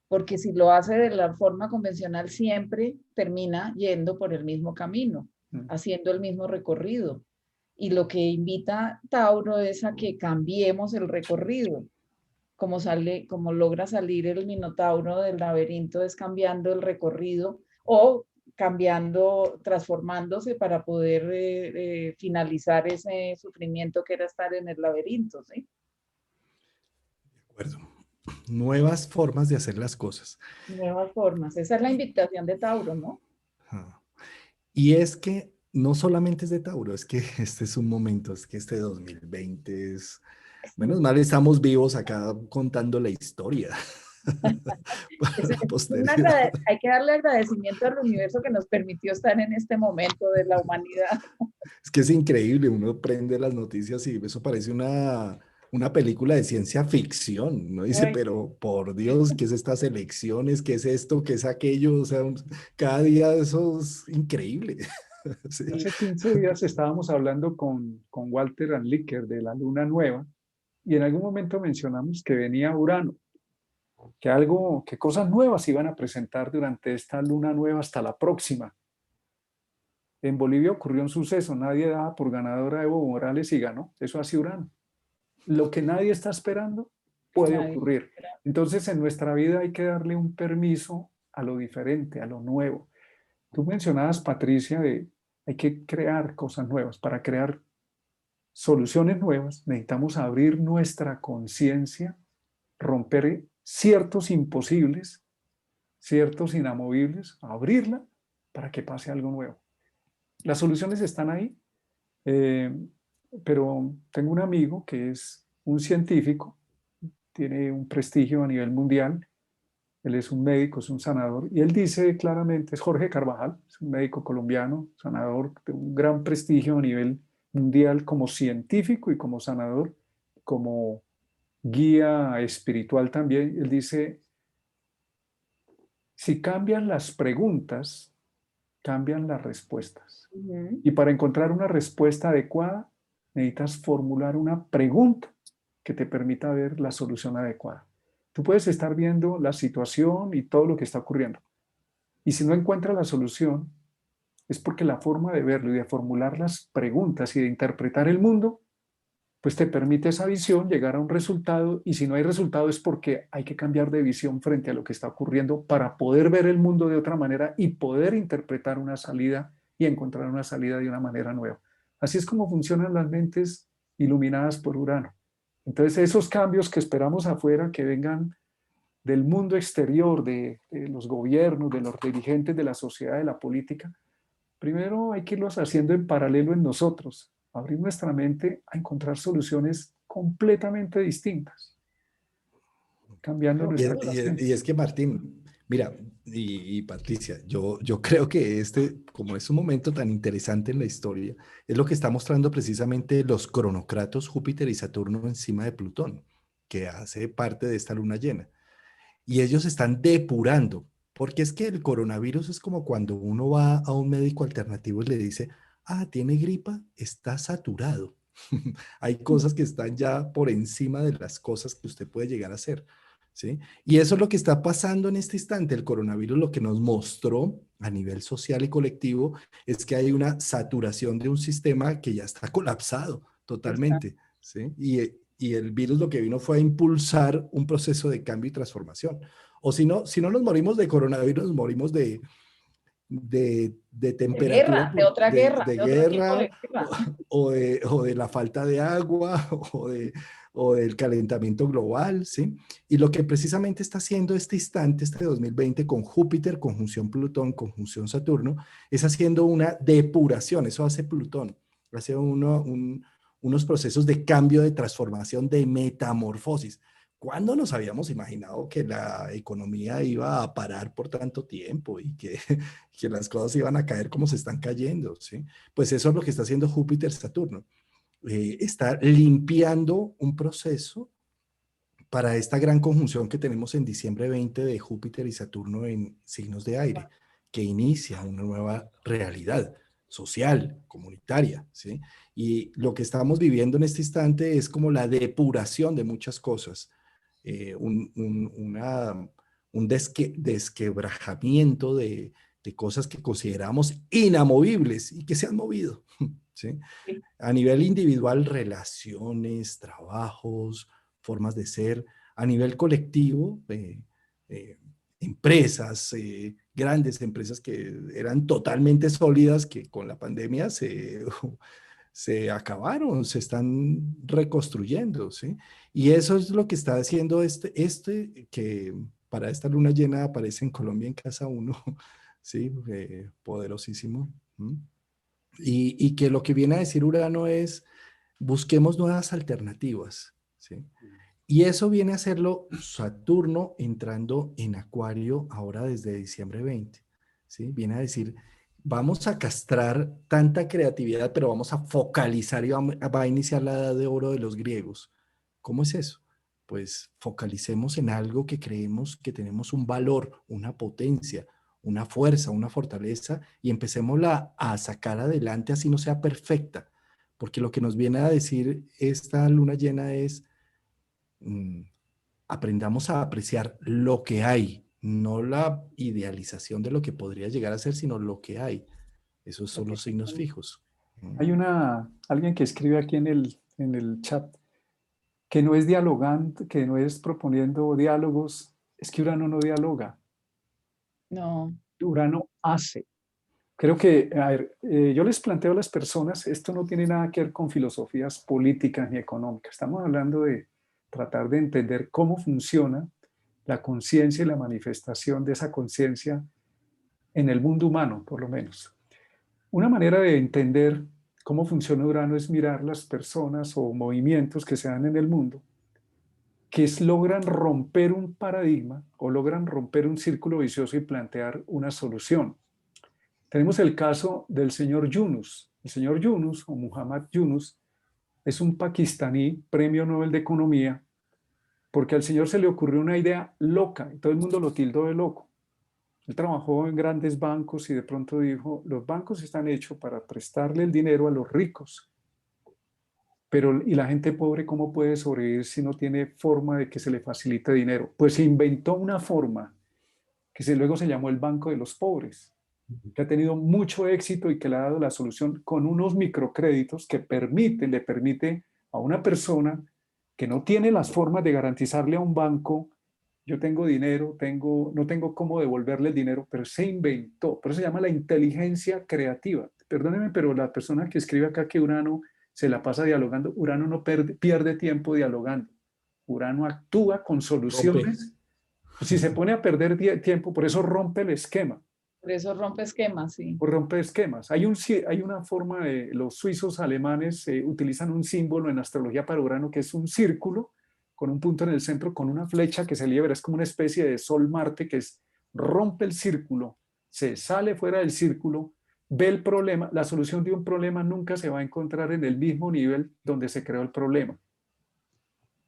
porque si lo hace de la forma convencional siempre termina yendo por el mismo camino, haciendo el mismo recorrido. Y lo que invita Tauro es a que cambiemos el recorrido. Como logra salir el minotauro del laberinto es cambiando el recorrido o cambiando, transformándose para poder finalizar ese sufrimiento que era estar en el laberinto, ¿sí? De acuerdo. Nuevas formas de hacer las cosas. Nuevas formas. Esa es la invitación de Tauro, ¿no? Ah. Y es que no solamente es de Tauro, es que este es un momento, es que este 2020 es, menos mal estamos vivos acá contando la historia para la posteridad. Hay que darle agradecimiento al universo que nos permitió estar en este momento de la humanidad. Es que es increíble, uno prende las noticias y eso parece una película de ciencia ficción. Uno dice, Ay, pero por Dios, ¿qué es estas elecciones? ¿Qué es esto? ¿Qué es aquello? O sea, cada día eso es increíble. Sí. Hace 15 días estábamos hablando con Walter Anliker de la luna nueva y en algún momento mencionamos que venía Urano, que cosas nuevas iban a presentar durante esta luna nueva hasta la próxima. En Bolivia ocurrió un suceso, nadie daba por ganadora a Evo Morales y ganó, eso hace Urano. Lo que nadie está esperando puede Nadie. ocurrir. Entonces en nuestra vida hay que darle un permiso a lo diferente, a lo nuevo. Tú mencionabas, Patricia, de hay que crear cosas nuevas. Para crear soluciones nuevas necesitamos abrir nuestra conciencia, romper ciertos imposibles, ciertos inamovibles, abrirla para que pase algo nuevo. Las soluciones están ahí, eh, pero tengo un amigo que es un científico, tiene un prestigio a nivel mundial. Él es un médico, es un sanador, y él dice claramente, es Jorge Carvajal, es un médico colombiano, sanador de un gran prestigio a nivel mundial como científico y como sanador, como guía espiritual también. Él dice, si cambian las preguntas, cambian las respuestas. Ujú. Y para encontrar una respuesta adecuada, necesitas formular una pregunta que te permita ver la solución adecuada. Tú puedes estar viendo la situación y todo lo que está ocurriendo. Y si no encuentras la solución, es porque la forma de verlo y de formular las preguntas y de interpretar el mundo, pues te permite esa visión llegar a un resultado. Y si no hay resultado es porque hay que cambiar de visión frente a lo que está ocurriendo para poder ver el mundo de otra manera y poder interpretar una salida y encontrar una salida de una manera nueva. Así es como funcionan las mentes iluminadas por Urano. Entonces esos cambios que esperamos afuera, que vengan del mundo exterior, de los gobiernos, de los dirigentes de la sociedad, de la política, primero hay que irlos haciendo en paralelo en nosotros, abrir nuestra mente a encontrar soluciones completamente distintas, cambiando No, nuestra Y conciencia. es que Martín, mira, y Patricia, yo creo que como es un momento tan interesante en la historia, es lo que está mostrando precisamente los cronocratos Júpiter y Saturno encima de Plutón, que hace parte de esta luna llena. Y ellos están depurando, porque es que el coronavirus es como cuando uno va a un médico alternativo y le dice, ah, tiene gripa, está saturado. Hay cosas que están ya por encima de las cosas que usted puede llegar a hacer, ¿sí? Y eso es lo que está pasando en este instante. El coronavirus lo que nos mostró a nivel social y colectivo es que hay una saturación de un sistema que ya está colapsado está. totalmente, ¿sí? Y el virus lo que vino fue a impulsar un proceso de cambio y transformación. O si no nos morimos de coronavirus, nos morimos de De temperatura, guerra, de otra guerra, de de otro tipo guerra de guerra. o de la falta de agua o del calentamiento global, ¿sí? Y lo que precisamente está haciendo este instante, este 2020, con Júpiter, conjunción Plutón, conjunción Saturno, es haciendo una depuración, eso hace Plutón, hace unos procesos de cambio, de transformación, de metamorfosis. ¿Cuándo nos habíamos imaginado que la economía iba a parar por tanto tiempo y que las cosas iban a caer como se están cayendo, ¿sí? Pues eso es lo que está haciendo Júpiter-Saturno. Está limpiando un proceso para esta gran conjunción que tenemos en diciembre 20 de Júpiter y Saturno en signos de aire, que inicia una nueva realidad social, comunitaria, ¿sí? Y lo que estamos viviendo en este instante es como la depuración de muchas cosas, un desquebrajamiento de cosas que consideramos inamovibles y que se han movido, ¿sí? Sí. A nivel individual, relaciones, trabajos, formas de ser. A nivel colectivo, eh, empresas, grandes empresas que eran totalmente sólidas, que con la pandemia se acabaron, se están reconstruyendo, ¿sí? Y eso es lo que está haciendo que para esta luna llena aparece en Colombia en casa uno, ¿sí? Poderosísimo. ¿Mm? Y que lo que viene a decir Urano es, busquemos nuevas alternativas, ¿sí? Y eso viene a hacerlo Saturno entrando en Acuario ahora desde diciembre 20, ¿sí? Viene a decir, vamos a castrar tanta creatividad, pero vamos a focalizar y va a iniciar la edad de oro de los griegos. ¿Cómo es eso? Pues focalicemos en algo que creemos que tenemos un valor, una potencia, una fuerza, una fortaleza, y empecémosla a sacar adelante, así no sea perfecta, porque lo que nos viene a decir esta luna llena es, mm, aprendamos a apreciar lo que hay, no la idealización de lo que podría llegar a ser, sino lo que hay. Esos Lo son que los se signos puede. fijos. Hay alguien que escribe aquí en el chat que no es dialogando, que no es proponiendo diálogos, es que Urano no dialoga, No, Urano hace. Creo que, a ver, yo les planteo a las personas, esto no tiene nada que ver con filosofías políticas ni económicas, estamos hablando de tratar de entender cómo funciona la conciencia y la manifestación de esa conciencia en el mundo humano, por lo menos. Una manera de entender cómo funciona Urano es mirar las personas o movimientos que se dan en el mundo logran romper un paradigma o logran romper un círculo vicioso y plantear una solución. Tenemos el caso del señor Yunus. El señor Yunus, o Muhammad Yunus, es un pakistaní premio Nobel de Economía porque al señor se le ocurrió una idea loca y todo el mundo lo tildó de loco. Él trabajó en grandes bancos y de pronto dijo, los bancos están hechos para prestarle el dinero a los ricos, pero ¿y la gente pobre cómo puede sobrevivir si no tiene forma de que se le facilite dinero? Pues se inventó una forma luego se llamó el Banco de los Pobres, que ha tenido mucho éxito y que le ha dado la solución con unos microcréditos que le permite a una persona que no tiene las formas de garantizarle a un banco, yo tengo dinero, no tengo cómo devolverle el dinero, pero se inventó, por eso se llama la inteligencia creativa. Perdónenme, pero la persona que escribe acá que Urano se la pasa dialogando, Urano no pierde tiempo dialogando, Urano actúa con Rompe. soluciones. Si se pone a perder tiempo, por eso rompe el esquema, por eso rompe esquemas, sí. o rompe esquemas. Hay una forma de, los suizos alemanes utilizan un símbolo en astrología para Urano que es un círculo con un punto en el centro, con una flecha que se libera, es como una especie de Sol-Marte rompe el círculo, se sale fuera del círculo, ve el problema, la solución de un problema nunca se va a encontrar en el mismo nivel donde se creó el problema.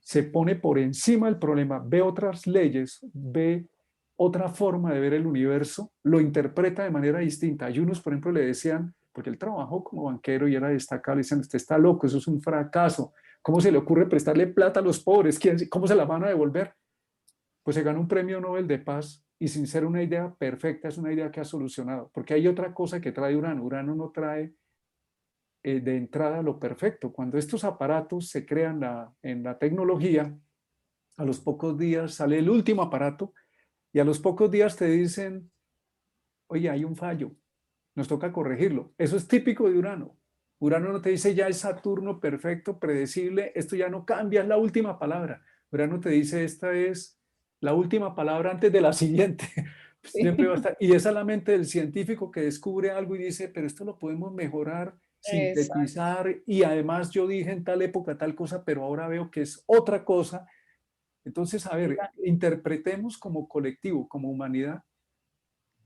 Se pone por encima del problema, ve otras leyes, ve otra forma de ver el universo, lo interpreta de manera distinta. A Yunus, por ejemplo, le decían, porque él trabajó como banquero y era destacado, le decían, usted está loco, eso es un fracaso. ¿Cómo se le ocurre prestarle plata a los pobres? ¿Cómo se la van a devolver? Pues se ganó un premio Nobel de Paz y sin ser una idea perfecta, es una idea que ha solucionado. Porque hay otra cosa que trae Urano. Urano no trae de entrada lo perfecto. Cuando estos aparatos se crean en la tecnología, a los pocos días sale el último aparato y a los pocos días te dicen, oye, hay un fallo, nos toca corregirlo. Eso es típico de Urano. Urano no te dice ya es Saturno perfecto, predecible, esto ya no cambia, es la última palabra. Urano te dice esta es la última palabra antes de la siguiente. Sí. Siempre va a estar. Y esa es la mente del científico que descubre algo y dice, pero esto lo podemos mejorar, Exacto. sintetizar y además yo dije en tal época tal cosa, pero ahora veo que es otra cosa. Entonces, a ver, interpretemos como colectivo, como humanidad,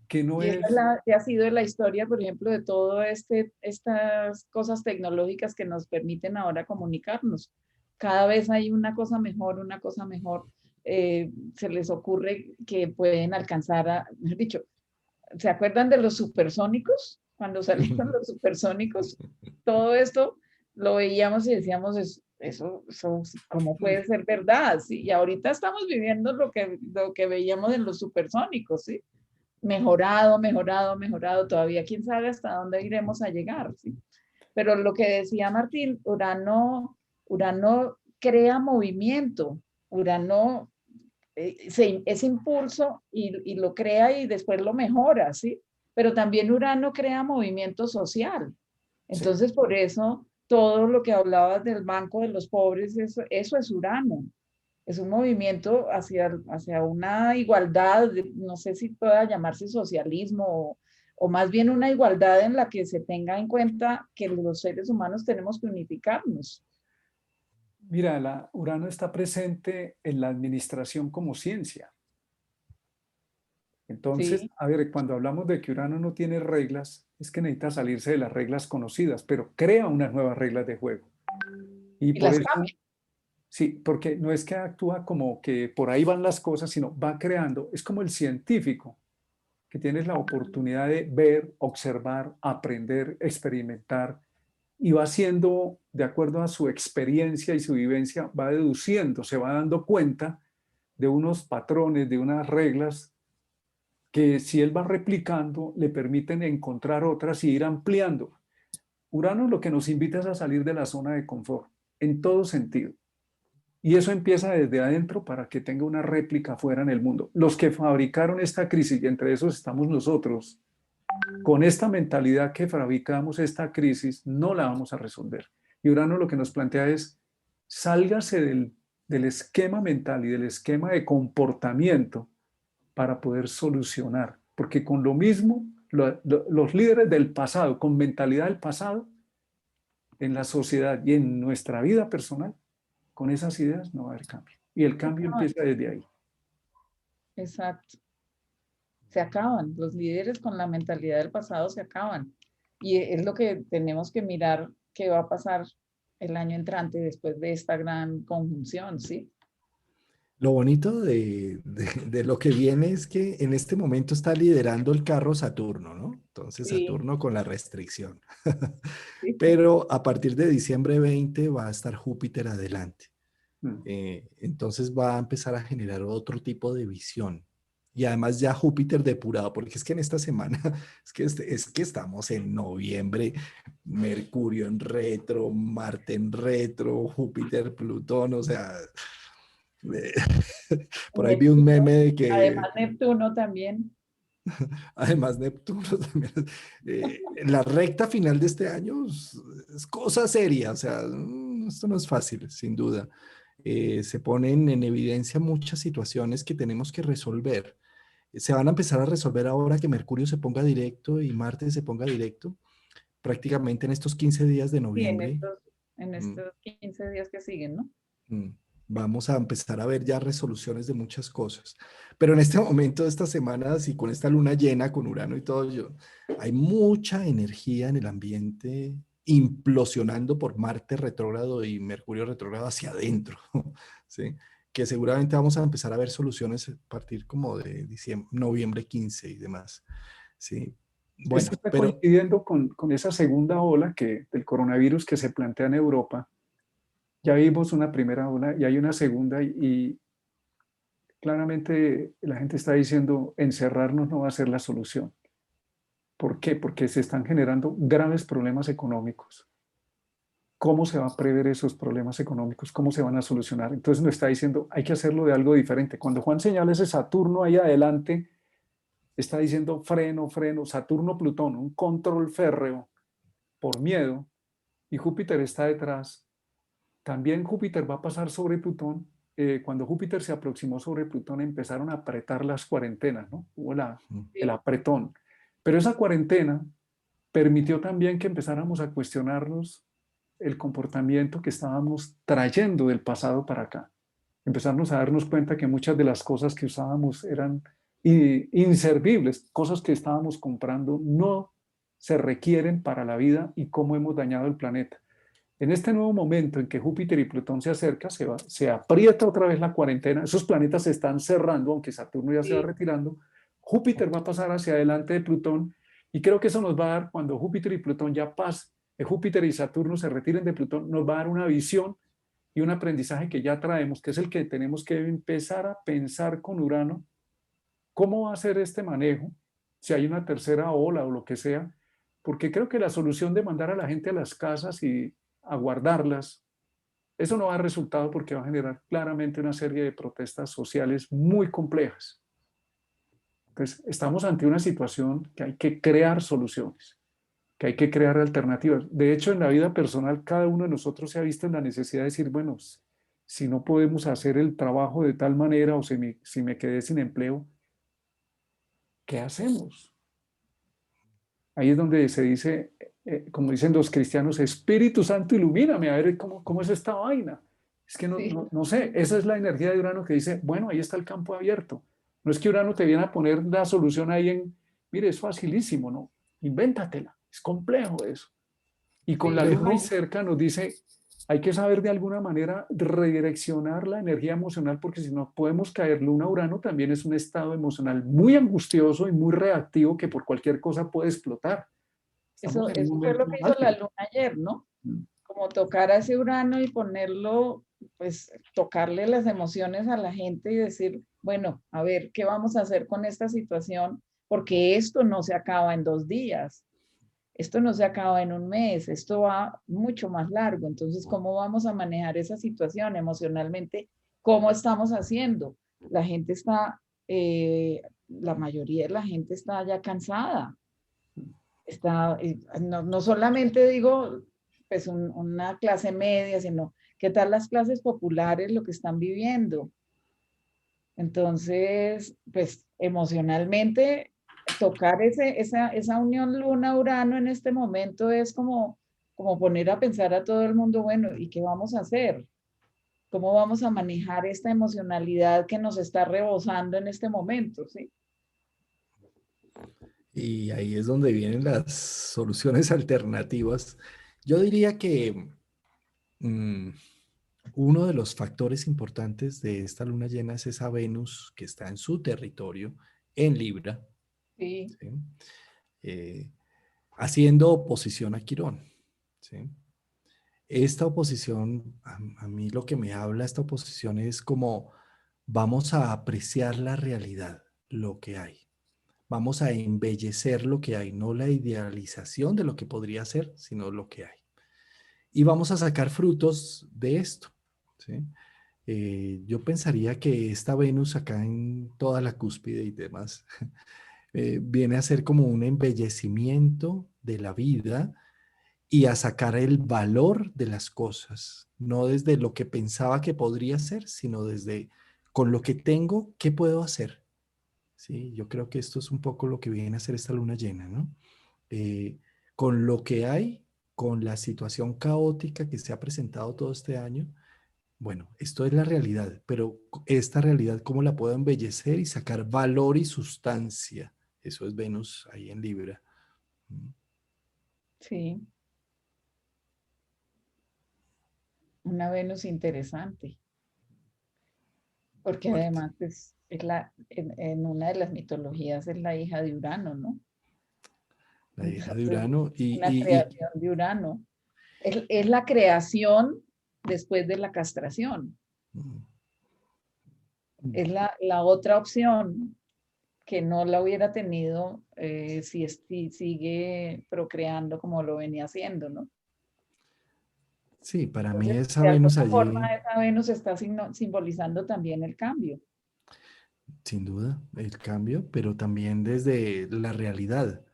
que no Y esa es es... que ha sido la historia, por ejemplo, de todo estas cosas tecnológicas que nos permiten ahora comunicarnos. Cada vez hay una cosa mejor, una cosa mejor. Se les ocurre que pueden alcanzar mejor dicho, ¿se acuerdan de los supersónicos? Cuando salieron los supersónicos, todo esto lo veíamos y decíamos, eso ¿cómo puede ser verdad? ¿Sí? Y ahorita estamos viviendo lo que veíamos en los supersónicos, ¿sí? Mejorado, mejorado, mejorado, todavía quién sabe hasta dónde iremos a llegar, ¿sí? Pero lo que decía Martín, Urano crea movimiento, Urano ese impulso y lo crea y después lo mejora, ¿sí? Pero también Urano crea movimiento social. Sí, Entonces, por eso, todo lo que hablabas del Banco de los Pobres, eso es Urano. Es un movimiento hacia una igualdad, no sé si pueda llamarse socialismo o más bien una igualdad en la que se tenga en cuenta que los seres humanos tenemos que unificarnos. mira, Urano está presente en la administración como ciencia. Entonces, Sí, a ver, cuando hablamos de que Urano no tiene reglas, es que necesita salirse de las reglas conocidas, pero crea unas nuevas reglas de juego. Y y por las eso, cambia. sí, porque no es que actúa como que por ahí van las cosas, sino va creando, es como el científico. que tienes la oportunidad de ver, observar, aprender, experimentar, y va haciendo, de acuerdo a su experiencia y su vivencia, va deduciendo, se va dando cuenta de unos patrones, de unas reglas que si él va replicando, le permiten encontrar otras y ir ampliando. Urano lo que nos invita es a salir de la zona de confort, en todo sentido. Y eso empieza desde adentro para que tenga una réplica afuera en el mundo. Los que fabricaron esta crisis, y entre esos estamos nosotros, con esta mentalidad que fabricamos esta crisis, no la vamos a resolver. Y Urano lo que nos plantea es, sálgase del esquema mental y del esquema de comportamiento para poder solucionar. Porque con lo mismo, los líderes del pasado, con mentalidad del pasado, en la sociedad y en nuestra vida personal, con esas ideas no va a haber cambio. Y el cambio empieza desde ahí. Exacto. Se acaban. Los líderes con la mentalidad del pasado se acaban. Y es lo que tenemos que mirar qué va a pasar el año entrante después de esta gran conjunción, ¿sí? Lo bonito de lo que viene es que en este momento está liderando el carro Saturno, ¿no? Entonces Sí, Saturno con la restricción. sí. Pero a partir de diciembre 20 va a estar Júpiter adelante. Mm. Entonces va a empezar a generar otro tipo de visión. Y además ya Júpiter depurado, porque es que en esta semana, es que estamos en noviembre, Mercurio en retro, Marte en retro, Júpiter, Plutón, o sea, eh, por ahí vi un Neptuno, meme de que además Neptuno también. además Neptuno también, en la recta final de este año es cosa seria, o sea, esto no es fácil, sin duda. Se ponen en evidencia muchas situaciones que tenemos que resolver. Se van a empezar a resolver ahora que Mercurio se ponga directo y Marte se ponga directo, prácticamente en estos 15 días de Sí, noviembre. en mm, estos 15 días que siguen, ¿no? mm, Vamos a empezar a ver ya resoluciones de muchas cosas. Pero en este momento, estas semanas y con esta luna llena, con Urano y todo, hay mucha energía en el ambiente implosionando por Marte retrógrado y Mercurio retrógrado hacia adentro, ¿sí? Que seguramente vamos a empezar a ver soluciones a partir como de diciembre, noviembre 15 y demás, ¿sí? Esto Bueno, está pero coincidiendo con esa segunda ola del coronavirus que se plantea en Europa. Ya vimos una primera ola y hay una segunda y claramente la gente está diciendo encerrarnos no va a ser la solución. ¿Por qué? Porque se están generando graves problemas económicos. ¿Cómo se va a prever esos problemas económicos? ¿Cómo se van a solucionar? Entonces nos está diciendo, hay que hacerlo de algo diferente. Cuando Juan señala ese Saturno ahí adelante, está diciendo freno, freno, Saturno-Plutón, un control férreo por miedo, y Júpiter está detrás. También Júpiter va a pasar sobre Plutón. Cuando Júpiter se aproximó sobre Plutón, empezaron a apretar las cuarentenas, ¿no? Hubo el Sí, apretón. Pero esa cuarentena permitió también que empezáramos a cuestionarnos el comportamiento que estábamos trayendo del pasado para acá. Empezarnos a darnos cuenta que muchas de las cosas que usábamos eran inservibles, cosas que estábamos comprando no se requieren para la vida y cómo hemos dañado el planeta. En este nuevo momento en que Júpiter y Plutón se acercan, se aprieta otra vez la cuarentena, esos planetas se están cerrando, aunque Saturno ya se va sí, retirando, Júpiter va a pasar hacia adelante de Plutón y creo que eso nos va a dar, cuando Júpiter y Plutón ya pasen, Júpiter y Saturno se retiren de Plutón, nos va a dar una visión y un aprendizaje que ya traemos, que es el que tenemos que empezar a pensar con Urano, cómo va a ser este manejo, si hay una tercera ola o lo que sea, porque creo que la solución de mandar a la gente a las casas y aguardarlas, eso no va a dar resultado porque va a generar claramente una serie de protestas sociales muy complejas. Entonces, estamos ante una situación que hay que crear soluciones, que hay que crear alternativas. De hecho, en la vida personal, cada uno de nosotros se ha visto en la necesidad de decir, bueno, si no podemos hacer el trabajo de tal manera o si me quedé sin empleo, ¿qué hacemos? Ahí es donde se dice, como dicen los cristianos, Espíritu Santo, ilumíname, a ver cómo es esta vaina. Es que sí. no sé, esa es la energía de Urano que dice, bueno, ahí está el campo abierto. No es que Urano te viene a poner la solución ahí mire, es facilísimo, ¿no? Invéntatela, es complejo eso. Y con la luna ahí complejo. cerca nos dice, hay que saber de alguna manera redireccionar la energía emocional, porque si no podemos caer. Luna-Urano también es un estado emocional muy angustioso y muy reactivo que por cualquier cosa puede explotar. Estamos en un Eso fue lo momento que hizo la álgido. luna ayer, ¿no? Mm. Como tocar a ese Urano y ponerlo, pues tocarle las emociones a la gente y decir, bueno, a ver, ¿qué vamos a hacer con esta situación? Porque esto no se acaba en 2 días, esto no se acaba en un mes, esto va mucho más largo. Entonces, ¿cómo vamos a manejar esa situación emocionalmente? ¿Cómo estamos haciendo? La gente está, la mayoría de la gente está ya cansada. Está, no, no solamente digo, pues una clase media, sino qué tal las clases populares, lo que están viviendo. Entonces, pues emocionalmente, tocar esa unión luna-urano en este momento es como poner a pensar a todo el mundo, bueno, ¿y qué vamos a hacer? ¿Cómo vamos a manejar esta emocionalidad que nos está rebosando en este momento? ¿Sí? Y ahí es donde vienen las soluciones alternativas. Yo diría que mm, uno de los factores importantes de esta luna llena es esa Venus que está en su territorio, en Libra, Sí, ¿sí? Eh, haciendo oposición a Quirón, ¿sí? Esta oposición, a mí lo que me habla esta oposición es como vamos a apreciar la realidad, lo que hay. Vamos a embellecer lo que hay, no la idealización de lo que podría ser, sino lo que hay. Y vamos a sacar frutos de esto, ¿sí? Yo pensaría que esta Venus acá en toda la cúspide y demás viene a ser como un embellecimiento de la vida y a sacar el valor de las cosas, no desde lo que pensaba que podría ser, sino desde con lo que tengo, ¿qué puedo hacer? Sí, yo creo que esto es un poco lo que viene a ser esta luna llena, ¿no? Eh, con lo que hay, con la situación caótica que se ha presentado todo este año, bueno, esto es la realidad, pero esta realidad, ¿cómo la puedo embellecer y sacar valor y sustancia? Eso es Venus ahí en Libra. Mm. sí, una Venus interesante. Porque Fuerte. además en una de las mitologías es la hija de Urano, ¿no? La hija de Entonces, Urano una creación de Urano. Es la creación después de la castración. mm, Es la otra opción que no la hubiera tenido si sigue procreando como lo venía haciendo, ¿no? sí, para mí Entonces, esa de Venus alguna forma, allí, esa Venus está simbolizando también el cambio. sin duda, el cambio, pero también desde la realidad,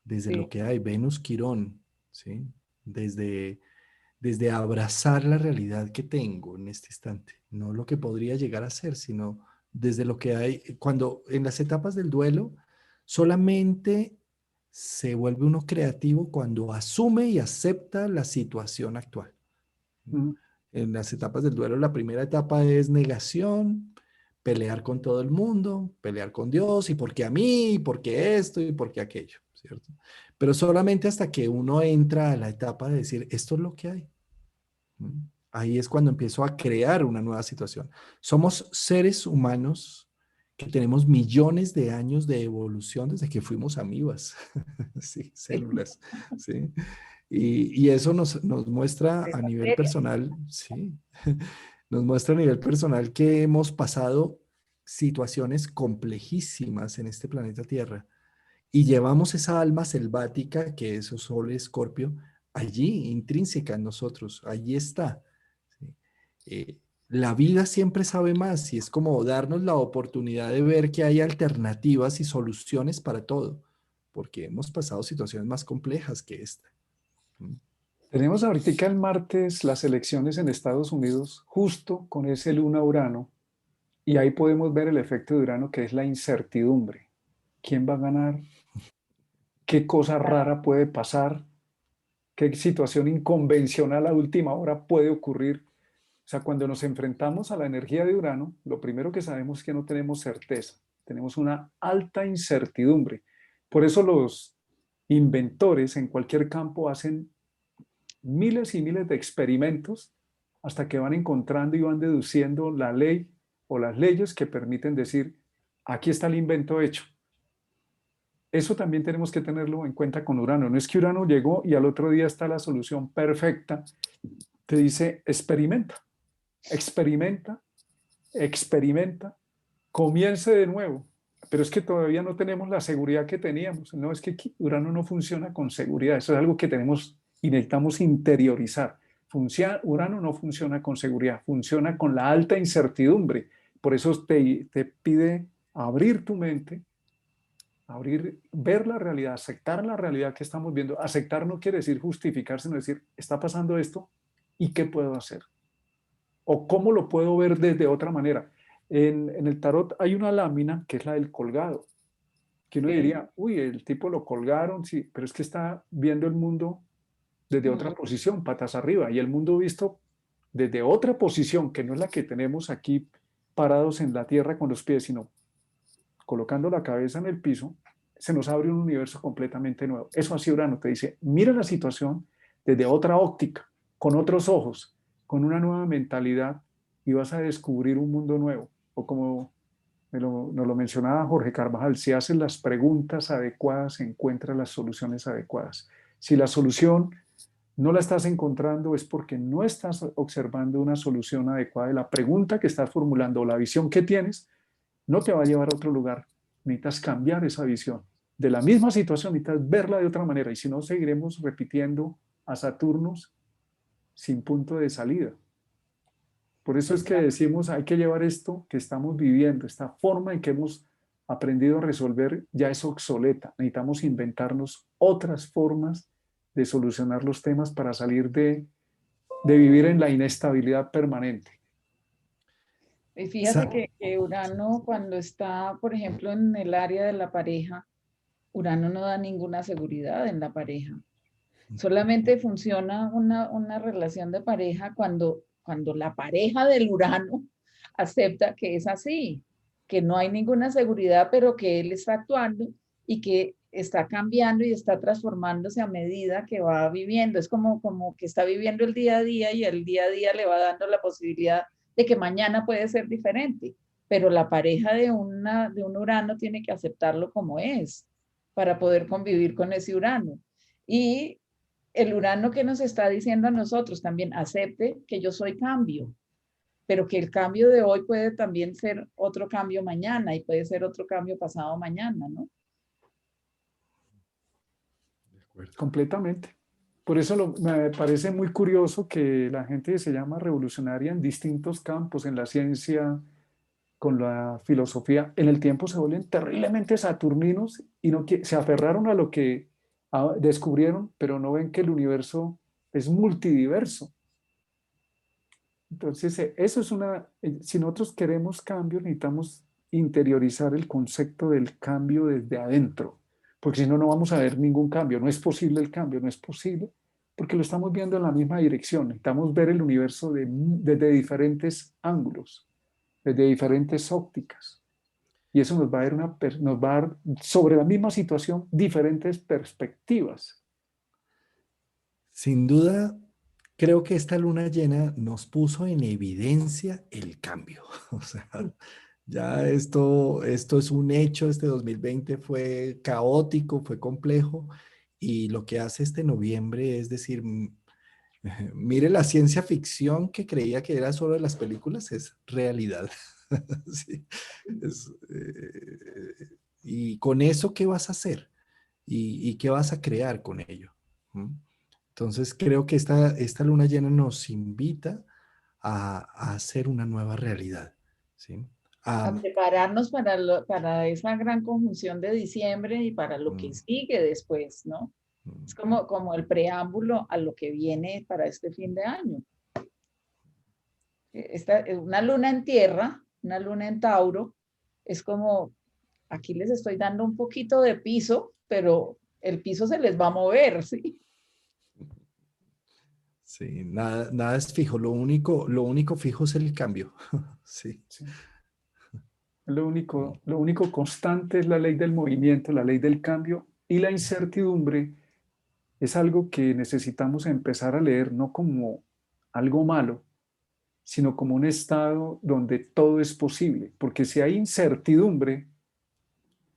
desde lo Sí, que hay, Venus Quirón, ¿sí? Desde, desde abrazar la realidad que tengo en este instante, no lo que podría llegar a ser, sino desde lo que hay, cuando en las etapas del duelo, solamente se vuelve uno creativo cuando asume y acepta la situación actual. Mm. En las etapas del duelo, la primera etapa es negación, pelear con todo el mundo, pelear con Dios, y por qué a mí, y por qué esto, y por qué aquello, ¿cierto? Pero solamente hasta que uno entra a la etapa de decir, esto es lo que hay. ¿Mm? Ahí es cuando empiezo a crear una nueva situación. Somos seres humanos que tenemos millones de años de evolución desde que fuimos amibas, sí, sí, células, ¿sí? Y eso nos muestra de a nivel bacterias. personal, sí, nos muestra a nivel personal que hemos pasado situaciones complejísimas en este planeta Tierra y llevamos esa alma selvática que es Sol Escorpio allí, intrínseca en nosotros, allí está. ¿Sí? La vida siempre sabe más y es como darnos la oportunidad de ver que hay alternativas y soluciones para todo, porque hemos pasado situaciones más complejas que esta. ¿Mm? Tenemos ahorita el martes las elecciones en Estados Unidos, justo con ese Luna-Urano, y ahí podemos ver el efecto de Urano, que es la incertidumbre. ¿Quién va a ganar? ¿Qué cosa rara puede pasar? ¿Qué situación inconvencional a última hora puede ocurrir? O sea, cuando nos enfrentamos a la energía de Urano, lo primero que sabemos es que no tenemos certeza, tenemos una alta incertidumbre. Por eso los inventores en cualquier campo hacen miles y miles de experimentos hasta que van encontrando y van deduciendo la ley o las leyes que permiten decir, aquí está el invento hecho. Eso también tenemos que tenerlo en cuenta con Urano. No es que Urano llegó y al otro día está la solución perfecta. Te dice, experimenta, experimenta, experimenta, comience de nuevo. Pero es que todavía no tenemos la seguridad que teníamos. No, es que Urano no funciona con seguridad. Eso es algo que tenemos y necesitamos interiorizar. Urano no funciona con seguridad, funciona con la alta incertidumbre. Por eso te pide abrir tu mente, ver la realidad, aceptar la realidad que estamos viendo. Aceptar no quiere decir justificar, sino decir, está pasando esto y qué puedo hacer. O cómo lo puedo ver desde otra manera. En el tarot hay una lámina que es la del colgado, que uno diría, uy, el tipo lo colgaron, sí, pero es que está viendo el mundo desde otra posición, patas arriba, y el mundo visto desde otra posición, que no es la que tenemos aquí parados en la tierra con los pies, sino colocando la cabeza en el piso, se nos abre un universo completamente nuevo. Eso así Urano te dice, mira la situación desde otra óptica, con otros ojos, con una nueva mentalidad, y vas a descubrir un mundo nuevo. O como nos lo mencionaba Jorge Carvajal, si haces las preguntas adecuadas, encuentras las soluciones adecuadas. Si la solución no la estás encontrando es porque no estás observando una solución adecuada de la pregunta que estás formulando o la visión que tienes, no te va a llevar a otro lugar. Necesitas cambiar esa visión. De la misma situación necesitas verla de otra manera y si no seguiremos repitiendo a Saturnos sin punto de salida. Por eso es que decimos, hay que llevar esto que estamos viviendo, esta forma en que hemos aprendido a resolver, ya es obsoleta. Necesitamos inventarnos otras formas de solucionar los temas para salir de vivir en la inestabilidad permanente. Y fíjate que Urano, cuando está, por ejemplo, en el área de la pareja, Urano no da ninguna seguridad en la pareja. Solamente funciona una relación de pareja cuando la pareja del Urano acepta que es así, que no hay ninguna seguridad, pero que él está actuando y que está cambiando y está transformándose a medida que va viviendo. Es como que está viviendo el día a día y el día a día le va dando la posibilidad de que mañana puede ser diferente. Pero la pareja de un Urano tiene que aceptarlo como es para poder convivir con ese Urano. Y el Urano que nos está diciendo a nosotros también, acepte que yo soy cambio, pero que el cambio de hoy puede también ser otro cambio mañana y puede ser otro cambio pasado mañana, ¿no? Completamente. Por eso me parece muy curioso que la gente se llama revolucionaria en distintos campos, en la ciencia, con la filosofía, en el tiempo se vuelven terriblemente saturninos y se aferraron a lo que descubrieron, pero no ven que el universo es multidiverso. Entonces, eso es si nosotros queremos cambio, necesitamos interiorizar el concepto del cambio desde adentro, porque si no, no vamos a ver ningún cambio. No es posible el cambio, no es posible, porque lo estamos viendo en la misma dirección. Necesitamos ver el universo desde diferentes ángulos, desde diferentes ópticas. Y eso nos va a dar sobre la misma situación diferentes perspectivas. Sin duda, creo que esta luna llena nos puso en evidencia el cambio. O sea, ya esto es un hecho. Este 2020 fue caótico, fue complejo. Y lo que hace este noviembre es decir, mire la ciencia ficción que creía que era solo de las películas, es realidad. Sí, y con eso, ¿qué vas a hacer? ¿Y qué vas a crear con ello? ¿Mm? Entonces, creo que esta luna llena nos invita a hacer una nueva realidad, ¿sí? A prepararnos para esa gran conjunción de diciembre y para lo que sigue después, ¿no? Es como el preámbulo a lo que viene para este fin de año. Una luna en tierra, una luna en Tauro, es como, aquí les estoy dando un poquito de piso, pero el piso se les va a mover, ¿sí? Sí, nada es fijo, lo único fijo es el cambio. Sí. Sí. Lo único constante es la ley del movimiento, la ley del cambio, y la incertidumbre es algo que necesitamos empezar a leer no como algo malo, sino como un estado donde todo es posible. Porque si hay incertidumbre,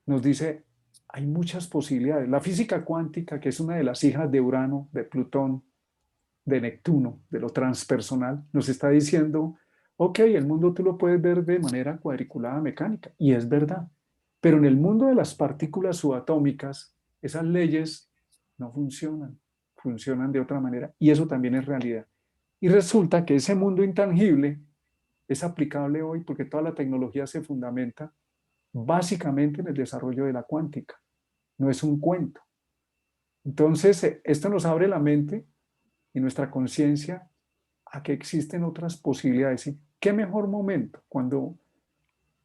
nos dice, hay muchas posibilidades. La física cuántica, que es una de las hijas de Urano, de Plutón, de Neptuno, de lo transpersonal, nos está diciendo, ok, el mundo tú lo puedes ver de manera cuadriculada mecánica, y es verdad, pero en el mundo de las partículas subatómicas, esas leyes no funcionan, funcionan de otra manera, y eso también es realidad. Y resulta que ese mundo intangible es aplicable hoy porque toda la tecnología se fundamenta básicamente en el desarrollo de la cuántica, no es un cuento. Entonces, esto nos abre la mente y nuestra conciencia a que existen otras posibilidades. ¿Y qué mejor momento cuando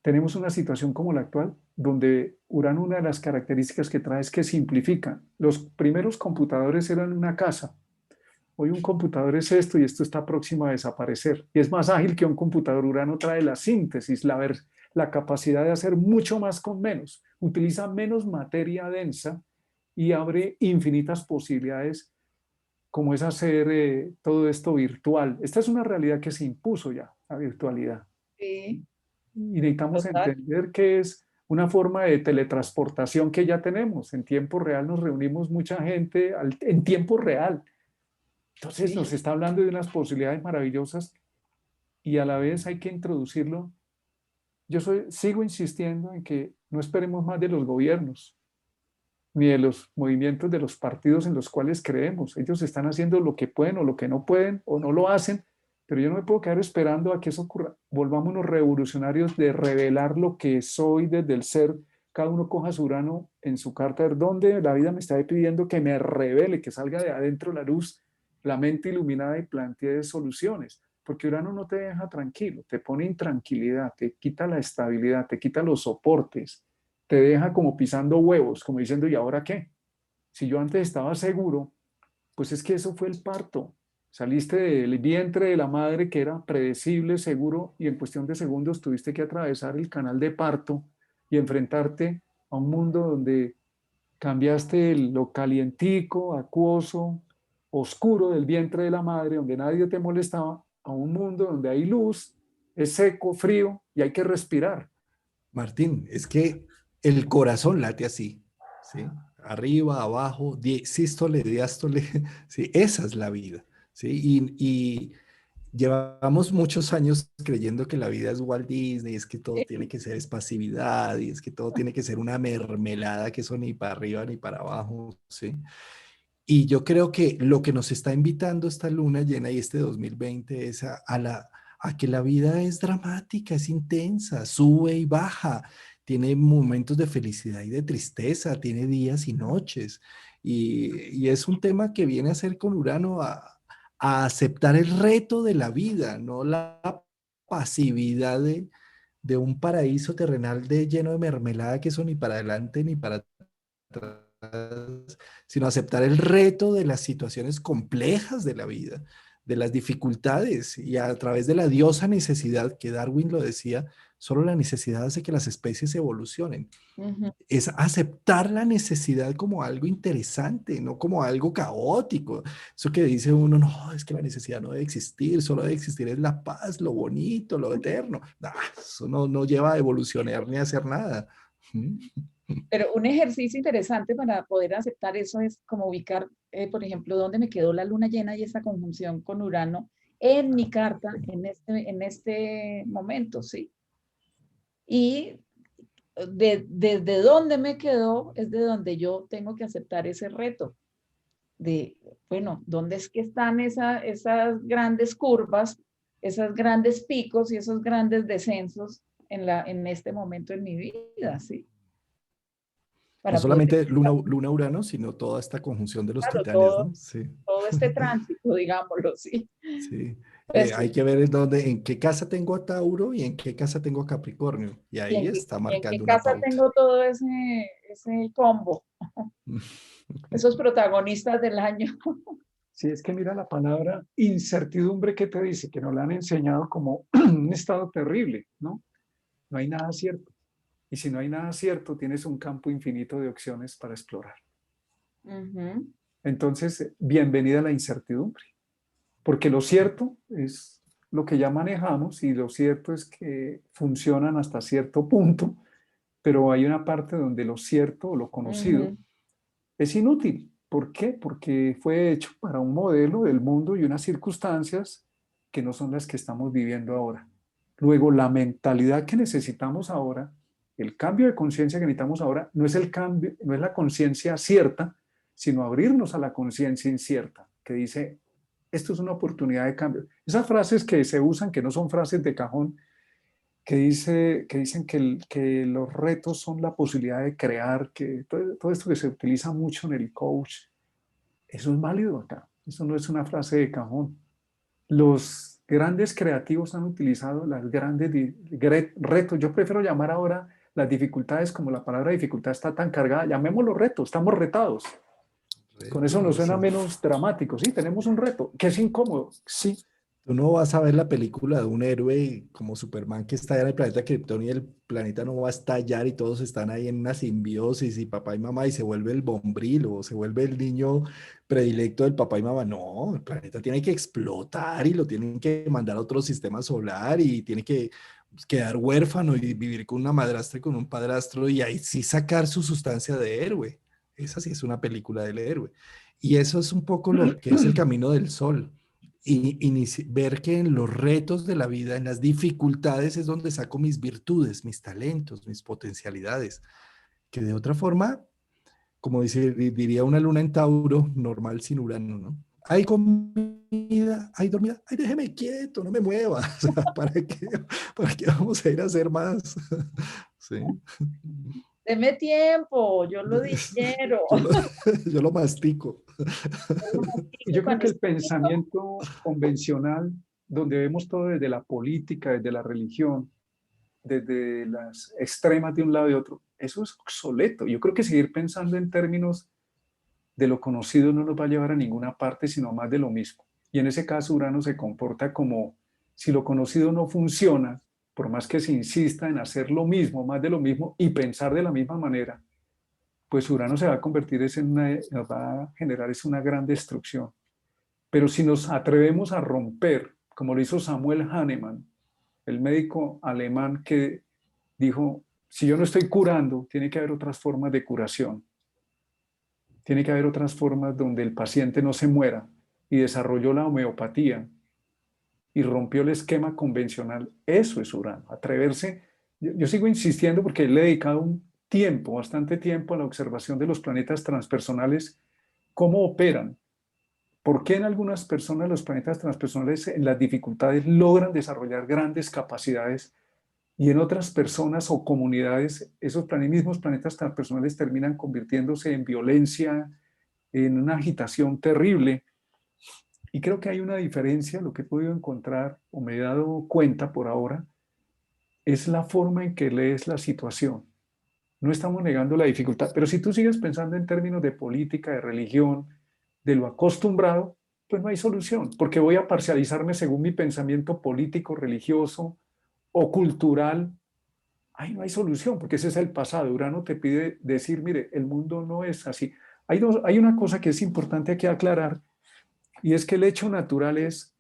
tenemos una situación como la actual, donde Urano, una de las características que trae es que simplifica? Los primeros computadores eran una casa. Hoy un computador es esto y esto está próximo a desaparecer. Y es más ágil que un computador. Urano trae la síntesis, la capacidad de hacer mucho más con menos. Utiliza menos materia densa y abre infinitas posibilidades, como es hacer todo esto virtual. Esta es una realidad que se impuso ya, la virtualidad. Sí, Y necesitamos total. entender que es una forma de teletransportación que ya tenemos. En tiempo real nos reunimos mucha gente en tiempo real. Entonces nos Sí. está hablando de unas posibilidades maravillosas y a la vez hay que introducirlo. Sigo insistiendo en que no esperemos más de los gobiernos ni de los movimientos de los partidos en los cuales creemos. Ellos están haciendo lo que pueden o lo que no pueden o no lo hacen, pero yo no me puedo quedar esperando a que eso ocurra. Volvámonos revolucionarios de revelar lo que soy desde el ser. Cada uno coja su Urano en su carta, donde la vida me está pidiendo que me revele, que salga de adentro la luz, la mente iluminada y plantee soluciones. Porque Urano no te deja tranquilo, te pone intranquilidad, te quita la estabilidad, te quita los soportes, te deja como pisando huevos, como diciendo, ¿y ahora qué? Si yo antes estaba seguro, pues es que eso fue el parto. Saliste del vientre de la madre que era predecible, seguro, y en cuestión de segundos tuviste que atravesar el canal de parto y enfrentarte a un mundo donde cambiaste lo calientico, acuoso, oscuro del vientre de la madre, donde nadie te molestaba, a un mundo donde hay luz, es seco, frío y hay que respirar. Martín, es que el corazón late así, ¿sí? Arriba, abajo, sístole, diástole, ¿sí? Esa es la vida, ¿sí? Y llevamos muchos años creyendo que la vida es Walt Disney, es que todo tiene que ser espacividad y es que todo tiene que ser una mermelada que eso ni para arriba ni para abajo, ¿sí? Y yo creo que lo que nos está invitando esta luna llena y este 2020 es a que la vida es dramática, es intensa, sube y baja, tiene momentos de felicidad y de tristeza, tiene días y noches. Y es un tema que viene a ser con Urano a aceptar el reto de la vida, no la pasividad de un paraíso terrenal lleno de mermelada que eso ni para adelante ni para atrás, sino aceptar el reto de las situaciones complejas de la vida, de las dificultades y a través de la diosa necesidad, que Darwin lo decía, solo la necesidad hace que las especies evolucionen. Ujú. Es aceptar la necesidad como algo interesante, no como algo caótico. Eso que dice uno, no, es que la necesidad no debe existir, solo debe existir es la paz, lo bonito, lo eterno. Nah, eso no lleva a evolucionar ni a hacer nada. Pero un ejercicio interesante para poder aceptar eso es como ubicar, por ejemplo, dónde me quedó la luna llena y esta conjunción con Urano en mi carta en este momento, ¿sí? Y desde dónde me quedó es de donde yo tengo que aceptar ese reto de, bueno, ¿dónde es que están esas grandes curvas, esos grandes picos y esos grandes descensos en este momento en mi vida, ¿sí? No Para poder, solamente Luna-Urano, sino toda esta conjunción de los claro, titanes, ¿no? Sí, todo este tránsito, digámoslo, ¿sí? sí. Pues, Hay que ver en qué casa tengo a Tauro y en qué casa tengo a Capricornio. Y ¿y ahí está en qué marcando una casa pauta. tengo todo ese combo, esos protagonistas del año? Si es que mira la palabra incertidumbre que te dice, que nos la han enseñado como un estado terrible, ¿no? No hay nada cierto. Y si no hay nada cierto, tienes un campo infinito de opciones para explorar. Ujú. Entonces, bienvenida a la incertidumbre, porque lo cierto es lo que ya manejamos y lo cierto es que funcionan hasta cierto punto, pero hay una parte donde lo cierto o lo conocido Ujú. es inútil. ¿Por qué? Porque fue hecho para un modelo del mundo y unas circunstancias que no son las que estamos viviendo ahora. Luego, la mentalidad que necesitamos ahora, el cambio de conciencia que necesitamos ahora, no es el cambio, no es la conciencia cierta, sino abrirnos a la conciencia incierta, que dice, esto es una oportunidad de cambio. Esas frases que se usan, que no son frases de cajón, que dicen que los retos son la posibilidad de crear, que todo esto que se utiliza mucho en el coach, eso es válido acá. Eso no es una frase de cajón. Los grandes creativos han utilizado las grandes retos. Yo prefiero llamar ahora las dificultades, como la palabra dificultad está tan cargada, llamémoslo retos, estamos retados. Con eso nos Reto, suena sí. menos dramático. Sí, tenemos un reto, que es incómodo. Sí, Tú no vas a ver la película de un héroe como Superman que está en el planeta Krypton y el planeta no va a estallar y todos están ahí en una simbiosis y papá y mamá y se vuelve el Bombril o se vuelve el niño predilecto del papá y mamá. No, el planeta tiene que explotar y lo tienen que mandar a otro sistema solar y tiene que quedar huérfano y vivir con una madrastra y con un padrastro y ahí sí sacar su sustancia de héroe. Esa sí es una película del héroe. Y eso es un poco lo que es el camino del sol y ver que en los retos de la vida, en las dificultades es donde saco mis virtudes, mis talentos, mis potencialidades, que de otra forma, como diría una luna en Tauro, normal sin Urano, ¿no? Hay comida, hay dormida, ay, déjeme quieto, no me mueva. O sea, ¿para qué vamos a ir a hacer más? Sí. Deme tiempo, yo lo digiero. Yo lo, yo lo mastico. yo creo Cuando que el estoy listo, pensamiento convencional, donde vemos todo desde la política, desde la religión, desde las extremas de un lado y otro, eso es obsoleto. Yo creo que seguir pensando en términos de lo conocido no nos va a llevar a ninguna parte, sino más de lo mismo. Y en ese caso, Urano se comporta como si lo conocido no funciona, por más que se insista en hacer lo mismo, más de lo mismo y pensar de la misma manera, pues Urano se va a convertir en nos va a generar es una gran destrucción. Pero si nos atrevemos a romper, como lo hizo Samuel Hahnemann, el médico alemán que dijo, si yo no estoy curando, tiene que haber otras formas de curación. Tiene que haber otras formas donde el paciente no se muera y desarrolló la homeopatía y rompió el esquema convencional. Eso es Urano, atreverse. Yo sigo insistiendo porque le he dedicado un tiempo, bastante tiempo a la observación de los planetas transpersonales, cómo operan. ¿Por qué en algunas personas los planetas transpersonales en las dificultades logran desarrollar grandes capacidades y en otras personas o comunidades esos mismos planetas transpersonales terminan convirtiéndose en violencia, en una agitación terrible? Y creo que hay una diferencia, lo que he podido encontrar o me he dado cuenta por ahora, es la forma en que lees la situación. No estamos negando la dificultad, pero si tú sigues pensando en términos de política, de religión, de lo acostumbrado, pues no hay solución, porque voy a parcializarme según mi pensamiento político, religioso o cultural. Ahí no hay solución, porque ese es el pasado. Urano te pide decir, mire, el mundo no es así. Hay una cosa que es importante aquí aclarar, y es que el hecho natural es,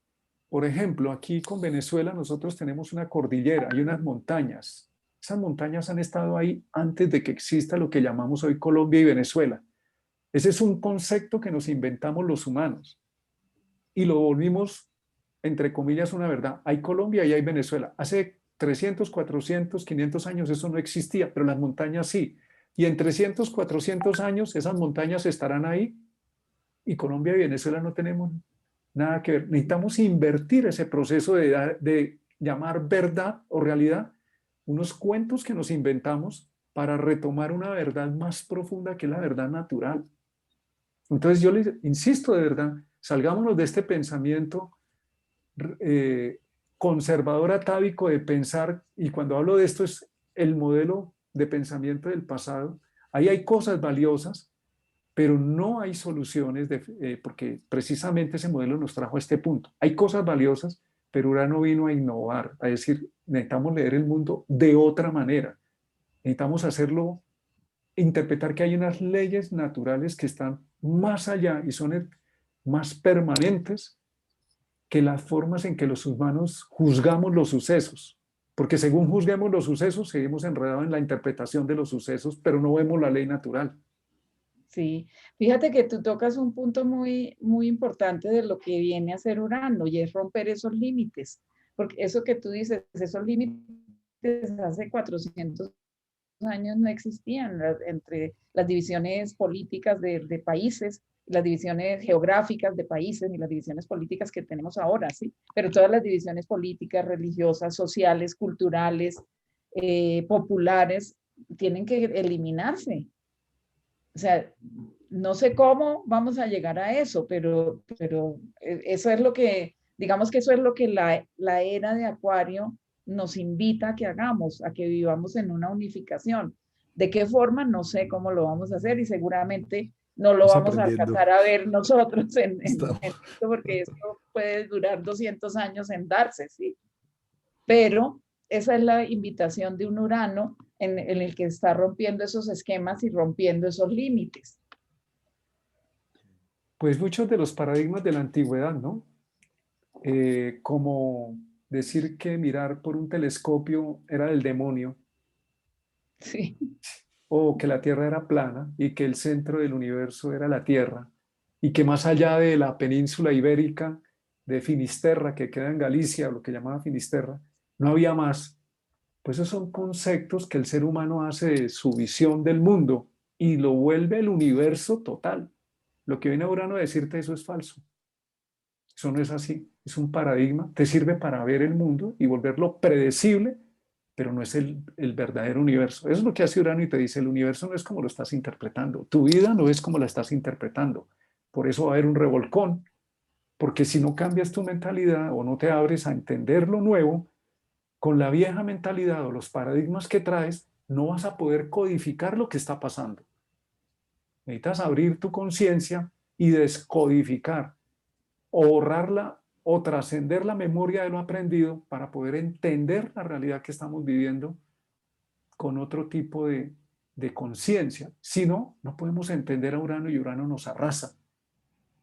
por ejemplo, aquí con Venezuela nosotros tenemos una cordillera, hay unas montañas. Esas montañas han estado ahí antes de que exista lo que llamamos hoy Colombia y Venezuela. Ese es un concepto que nos inventamos los humanos y lo volvimos, entre comillas, una verdad. Hay Colombia y hay Venezuela. Hace 300, 400, 500 años eso no existía, pero las montañas sí. Y en 300, 400 años esas montañas estarán ahí y Colombia y Venezuela no tenemos nada que ver. Necesitamos invertir ese proceso de llamar verdad o realidad, unos cuentos que nos inventamos para retomar una verdad más profunda que la verdad natural. Entonces yo les insisto de verdad, salgámonos de este pensamiento eh, conservador atávico de pensar, y cuando hablo de esto es el modelo de pensamiento del pasado, ahí hay cosas valiosas, pero no hay soluciones, porque precisamente ese modelo nos trajo a este punto. Hay cosas valiosas, pero Urano vino a innovar, a decir, necesitamos leer el mundo de otra manera, necesitamos hacerlo, interpretar que hay unas leyes naturales que están más allá y son más permanentes que las formas en que los humanos juzgamos los sucesos, porque según juzguemos los sucesos, seguimos enredados en la interpretación de los sucesos, pero no vemos la ley natural. Sí, fíjate que tú tocas un punto muy, muy importante de lo que viene a ser Urano y es romper esos límites, porque eso que tú dices, esos límites hace 400 años no existían entre las divisiones políticas de países, las divisiones geográficas de países y las divisiones políticas que tenemos ahora, ¿sí? Pero todas las divisiones políticas, religiosas, sociales, culturales, populares, tienen que eliminarse. O sea, no sé cómo vamos a llegar a eso, pero eso es lo que, digamos que eso es lo que la era de Acuario nos invita a que hagamos, a que vivamos en una unificación. ¿De qué forma? No sé cómo lo vamos a hacer y seguramente no lo Estamos vamos a aprendiendo. alcanzar a ver nosotros Estamos. en esto, porque esto puede durar 200 años en darse, ¿sí? Pero esa es la invitación de un Urano en el que está rompiendo esos esquemas y rompiendo esos límites. Pues muchos de los paradigmas de la antigüedad, ¿no? Como decir que mirar por un telescopio era del demonio, Sí, o que la Tierra era plana y que el centro del universo era la Tierra, y que más allá de la península ibérica de Finisterra, que queda en Galicia, lo que llamaba Finisterra, no había más. Pues esos son conceptos que el ser humano hace de su visión del mundo y lo vuelve el universo total. Lo que viene a Urano a decirte eso es falso. Eso no es así. Es un paradigma. Te sirve para ver el mundo y volverlo predecible, pero no es el verdadero universo. Eso es lo que hace Urano y te dice, el universo no es como lo estás interpretando. Tu vida no es como la estás interpretando. Por eso va a haber un revolcón, porque si no cambias tu mentalidad o no te abres a entender lo nuevo, con la vieja mentalidad o los paradigmas que traes, no vas a poder codificar lo que está pasando. Necesitas abrir tu conciencia y descodificar o borrarla o trascender la memoria de lo aprendido para poder entender la realidad que estamos viviendo con otro tipo de conciencia. Si no, no podemos entender a Urano y Urano nos arrasa.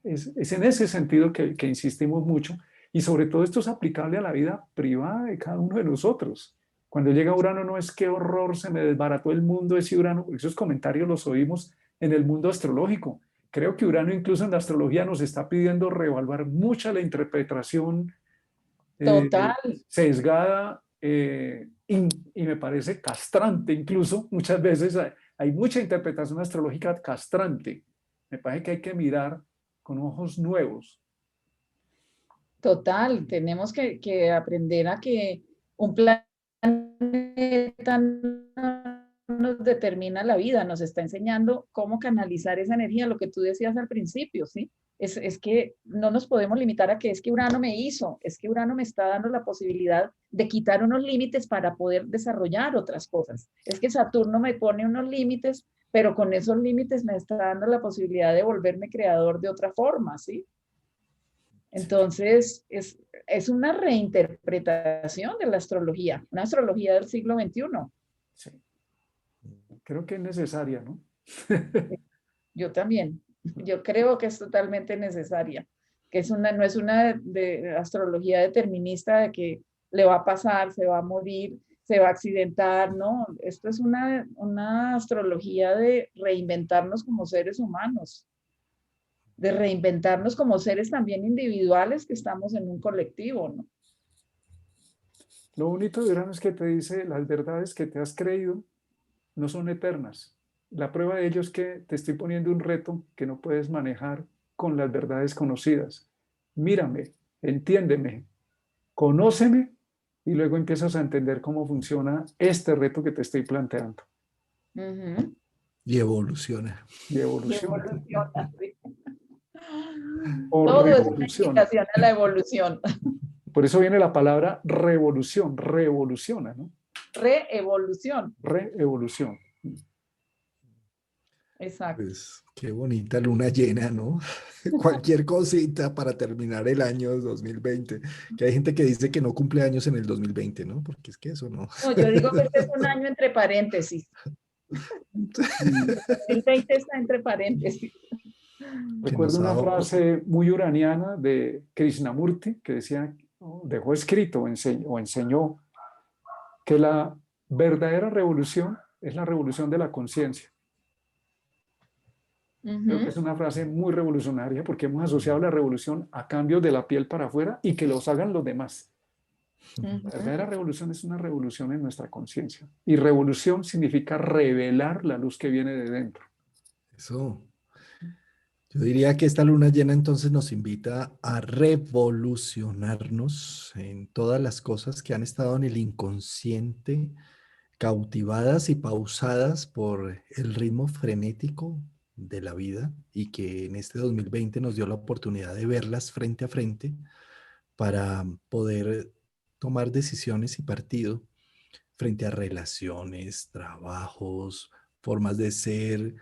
Es en ese sentido que insistimos mucho y sobre todo esto es aplicable a la vida privada de cada uno de nosotros. Cuando llega Urano no es qué horror, se me desbarató el mundo ese Urano, esos comentarios los oímos en el mundo astrológico. Creo que Urano incluso en la astrología nos está pidiendo reevaluar mucha la interpretación total, sesgada y me parece castrante incluso. Muchas veces hay mucha interpretación astrológica castrante. Me parece que hay que mirar con ojos nuevos. total. Tenemos que aprender a que un planeta no nos determina la vida, nos está enseñando cómo canalizar esa energía, lo que tú decías al principio, ¿sí? Es que no nos podemos limitar a que es que Urano me hizo, es que Urano me está dando la posibilidad de quitar unos límites para poder desarrollar otras cosas. Es que Saturno me pone unos límites, pero con esos límites me está dando la posibilidad de volverme creador de otra forma, ¿sí? Entonces, es una reinterpretación de la astrología, una astrología del siglo XXI. Sí. Creo que es necesaria, ¿no? Yo también. Yo creo que es totalmente necesaria, que no es una de astrología determinista de que le va a pasar, se va a morir, se va a accidentar, no. Esto es una astrología de reinventarnos como seres humanos, de reinventarnos como seres también individuales que estamos en un colectivo, ¿no? Lo bonito de Urano es que te dice las verdades que te has creído no son eternas. La prueba de ello es que te estoy poniendo un reto que no puedes manejar con las verdades conocidas. Mírame, entiéndeme, conóceme y luego empiezas a entender cómo funciona este reto que te estoy planteando. Uh-huh. Y evoluciona. Y Y evoluciona. evoluciona, sí. O Todo es una revoluciona. invitación a la evolución. Por eso viene la palabra revolución, revoluciona, ¿no? Reevolución. Reevolución. Exacto. Pues qué bonita luna llena, ¿no? Cualquier cosita para terminar el año 2020. Que hay gente que dice que no cumple años en el 2020, ¿no? Porque es que eso no. No, yo digo que este es un año entre paréntesis. El 2020 está entre paréntesis. que nos Recuerdo ha una dado... frase muy uraniana de Krishnamurti que decía, dejó escrito o enseñó que la verdadera revolución es la revolución de la conciencia. Creo que es una frase muy revolucionaria porque hemos asociado la revolución a cambios de la piel para afuera y que los hagan los demás. La verdadera revolución es una revolución en nuestra conciencia. Y revolución significa revelar la luz que viene de dentro. Eso. Yo diría que esta luna llena entonces nos invita a revolucionarnos en todas las cosas que han estado en el inconsciente, cautivadas y pausadas por el ritmo frenético de la vida y que en este 2020 nos dio la oportunidad de verlas frente a frente para poder tomar decisiones y partido frente a relaciones, trabajos, formas de ser,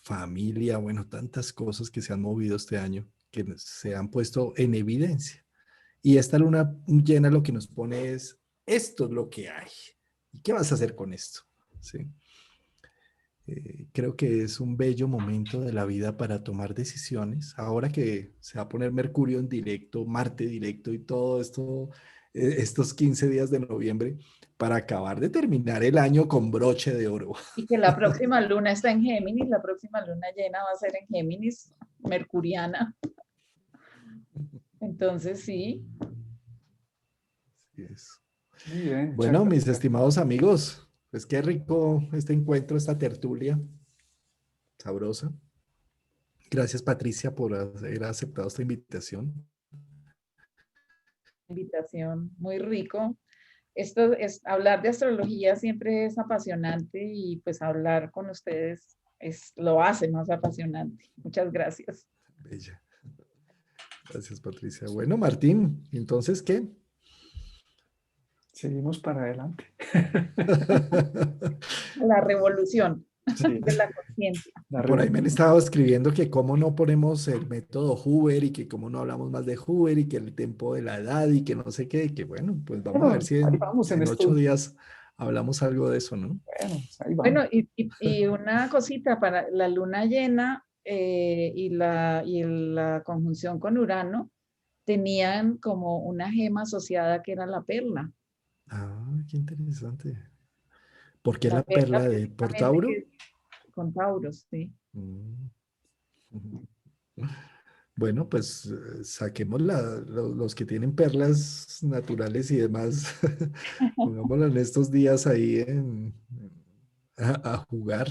familia, bueno, tantas cosas que se han movido este año, que se han puesto en evidencia. Y esta luna llena lo que nos pone es, esto es lo que hay. ¿Y qué vas a hacer con esto? ¿Sí? Creo que es un bello momento de la vida para tomar decisiones. Ahora que se va a poner Mercurio en directo, Marte directo y todo esto, estos 15 días de noviembre, para acabar de terminar el año con broche de oro. Y que la próxima luna está en Géminis, la próxima luna llena va a ser en Géminis, mercuriana. Entonces, sí. Así es. Muy bien, muchas Bueno, mis gracias. estimados amigos, pues qué rico este encuentro, esta tertulia sabrosa. Gracias, Patricia, por haber aceptado esta invitación. Invitación, muy rico. Esto es, hablar de astrología siempre es apasionante y pues hablar con ustedes lo hace más apasionante. Muchas gracias. Bella. Gracias, Patricia. Bueno, Martín, entonces, ¿qué? Seguimos para adelante. La revolución Sí, de la conciencia. la Por ahí me han revolución. estado escribiendo que cómo no ponemos el método Hoover y que cómo no hablamos más de Hoover y que el tiempo de la edad y que no sé qué, y que bueno, pues vamos a ver Bueno, si ahí en, vamos en en 8 estos. días hablamos algo de eso, ¿no? Bueno, pues ahí Bueno, vamos. y una cosita para la luna llena y la conjunción con Urano tenían como una gema asociada que era la perla. Ah, qué interesante. ¿Por qué La la perla perla de precisamente Portauro? que con Tauros, sí. Mm. Bueno, pues saquemos los que tienen perlas naturales y demás, pongámoslo en estos días ahí a jugar,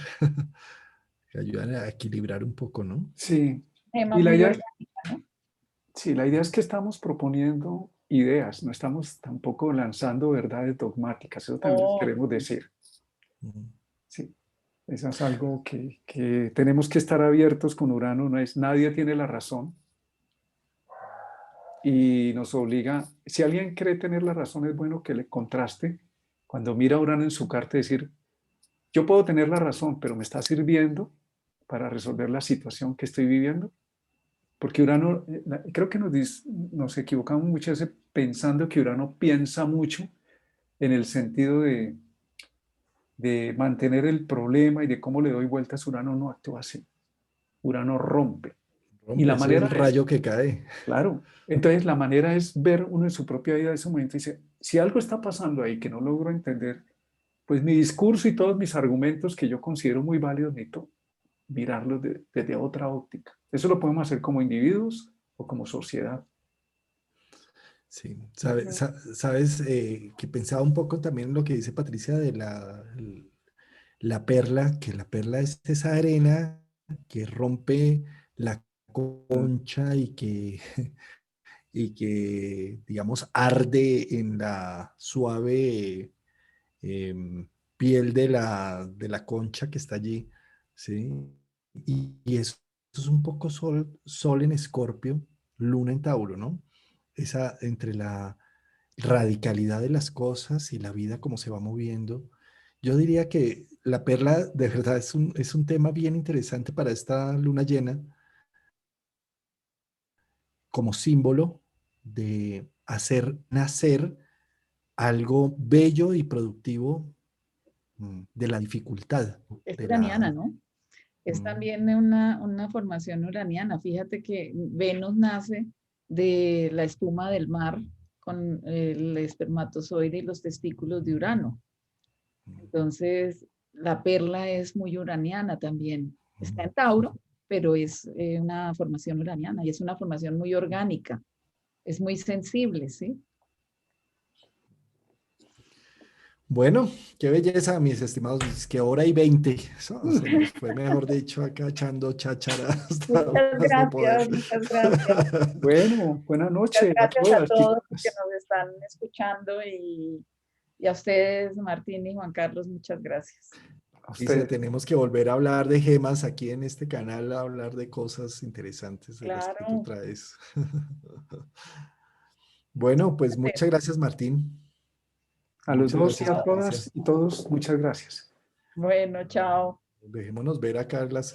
que ayudan a equilibrar un poco, ¿no? Sí, Gema y la muy idea, orgánica, ¿no? sí, la idea es que estamos proponiendo ideas, no estamos tampoco lanzando verdades dogmáticas, eso también les Oh, queremos decir. Mm. Sí, eso es algo que tenemos que estar abiertos con Urano, no es nadie tiene la razón y nos obliga, si alguien cree tener la razón, es bueno que le contraste cuando mira a Urano en su carta decir, yo puedo tener la razón, pero me está sirviendo para resolver la situación que estoy viviendo. Porque Urano, creo que nos equivocamos muchas veces pensando que Urano piensa mucho en el sentido de mantener el problema y de cómo le doy vueltas. Urano no actúa así. Urano rompe. Y Rompe, la ese es el manera es, rayo que cae. claro, entonces la manera es ver uno en su propia vida en ese momento y dice, si algo está pasando ahí que no logro entender, pues mi discurso y todos mis argumentos que yo considero muy válidos, necesito mirarlos desde otra óptica. Eso lo podemos hacer como individuos o como sociedad. Sí, ujú. sabes que pensaba un poco también en lo que dice Patricia de la perla, que la perla es esa arena que rompe la concha y que, digamos, arde en la suave piel de la concha que está allí, ¿sí? Y eso es un poco sol en Escorpio, luna en Tauro, ¿no? Esa entre la radicalidad de las cosas y la vida como se va moviendo. Yo diría que la perla de verdad es un tema bien interesante para esta luna llena como símbolo de hacer nacer algo bello y productivo de la dificultad, Es de iraniana, la... ¿no? Es también una formación uraniana. Fíjate que Venus nace de la espuma del mar con el espermatozoide y los testículos de Urano. Entonces, la perla es muy uraniana también. Está en Tauro, pero es una formación uraniana y es una formación muy orgánica. Es muy sensible, ¿sí? Bueno, qué belleza, mis estimados. Es que hora y 20. Eso se nos fue, mejor dicho, acá echando cháchara hasta Muchas más no poder. gracias, muchas gracias. Bueno, buenas Muchas noches a gracias a todas, todos los que chicas. nos están escuchando y a ustedes, Martín y Juan Carlos, muchas gracias. A Dice, ustedes. tenemos que volver a hablar de gemas aquí en este canal, a hablar de cosas interesantes de las que tú Claro. traes. Bueno, pues muchas gracias, Martín. A los Muchas dos y gracias, a Patricia. todas y todos, muchas gracias. Bueno, chao. Dejémonos ver acá las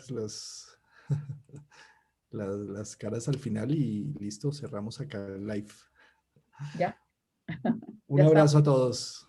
caras al final y listo, cerramos acá el live. Ya, Un ya estamos. abrazo a todos.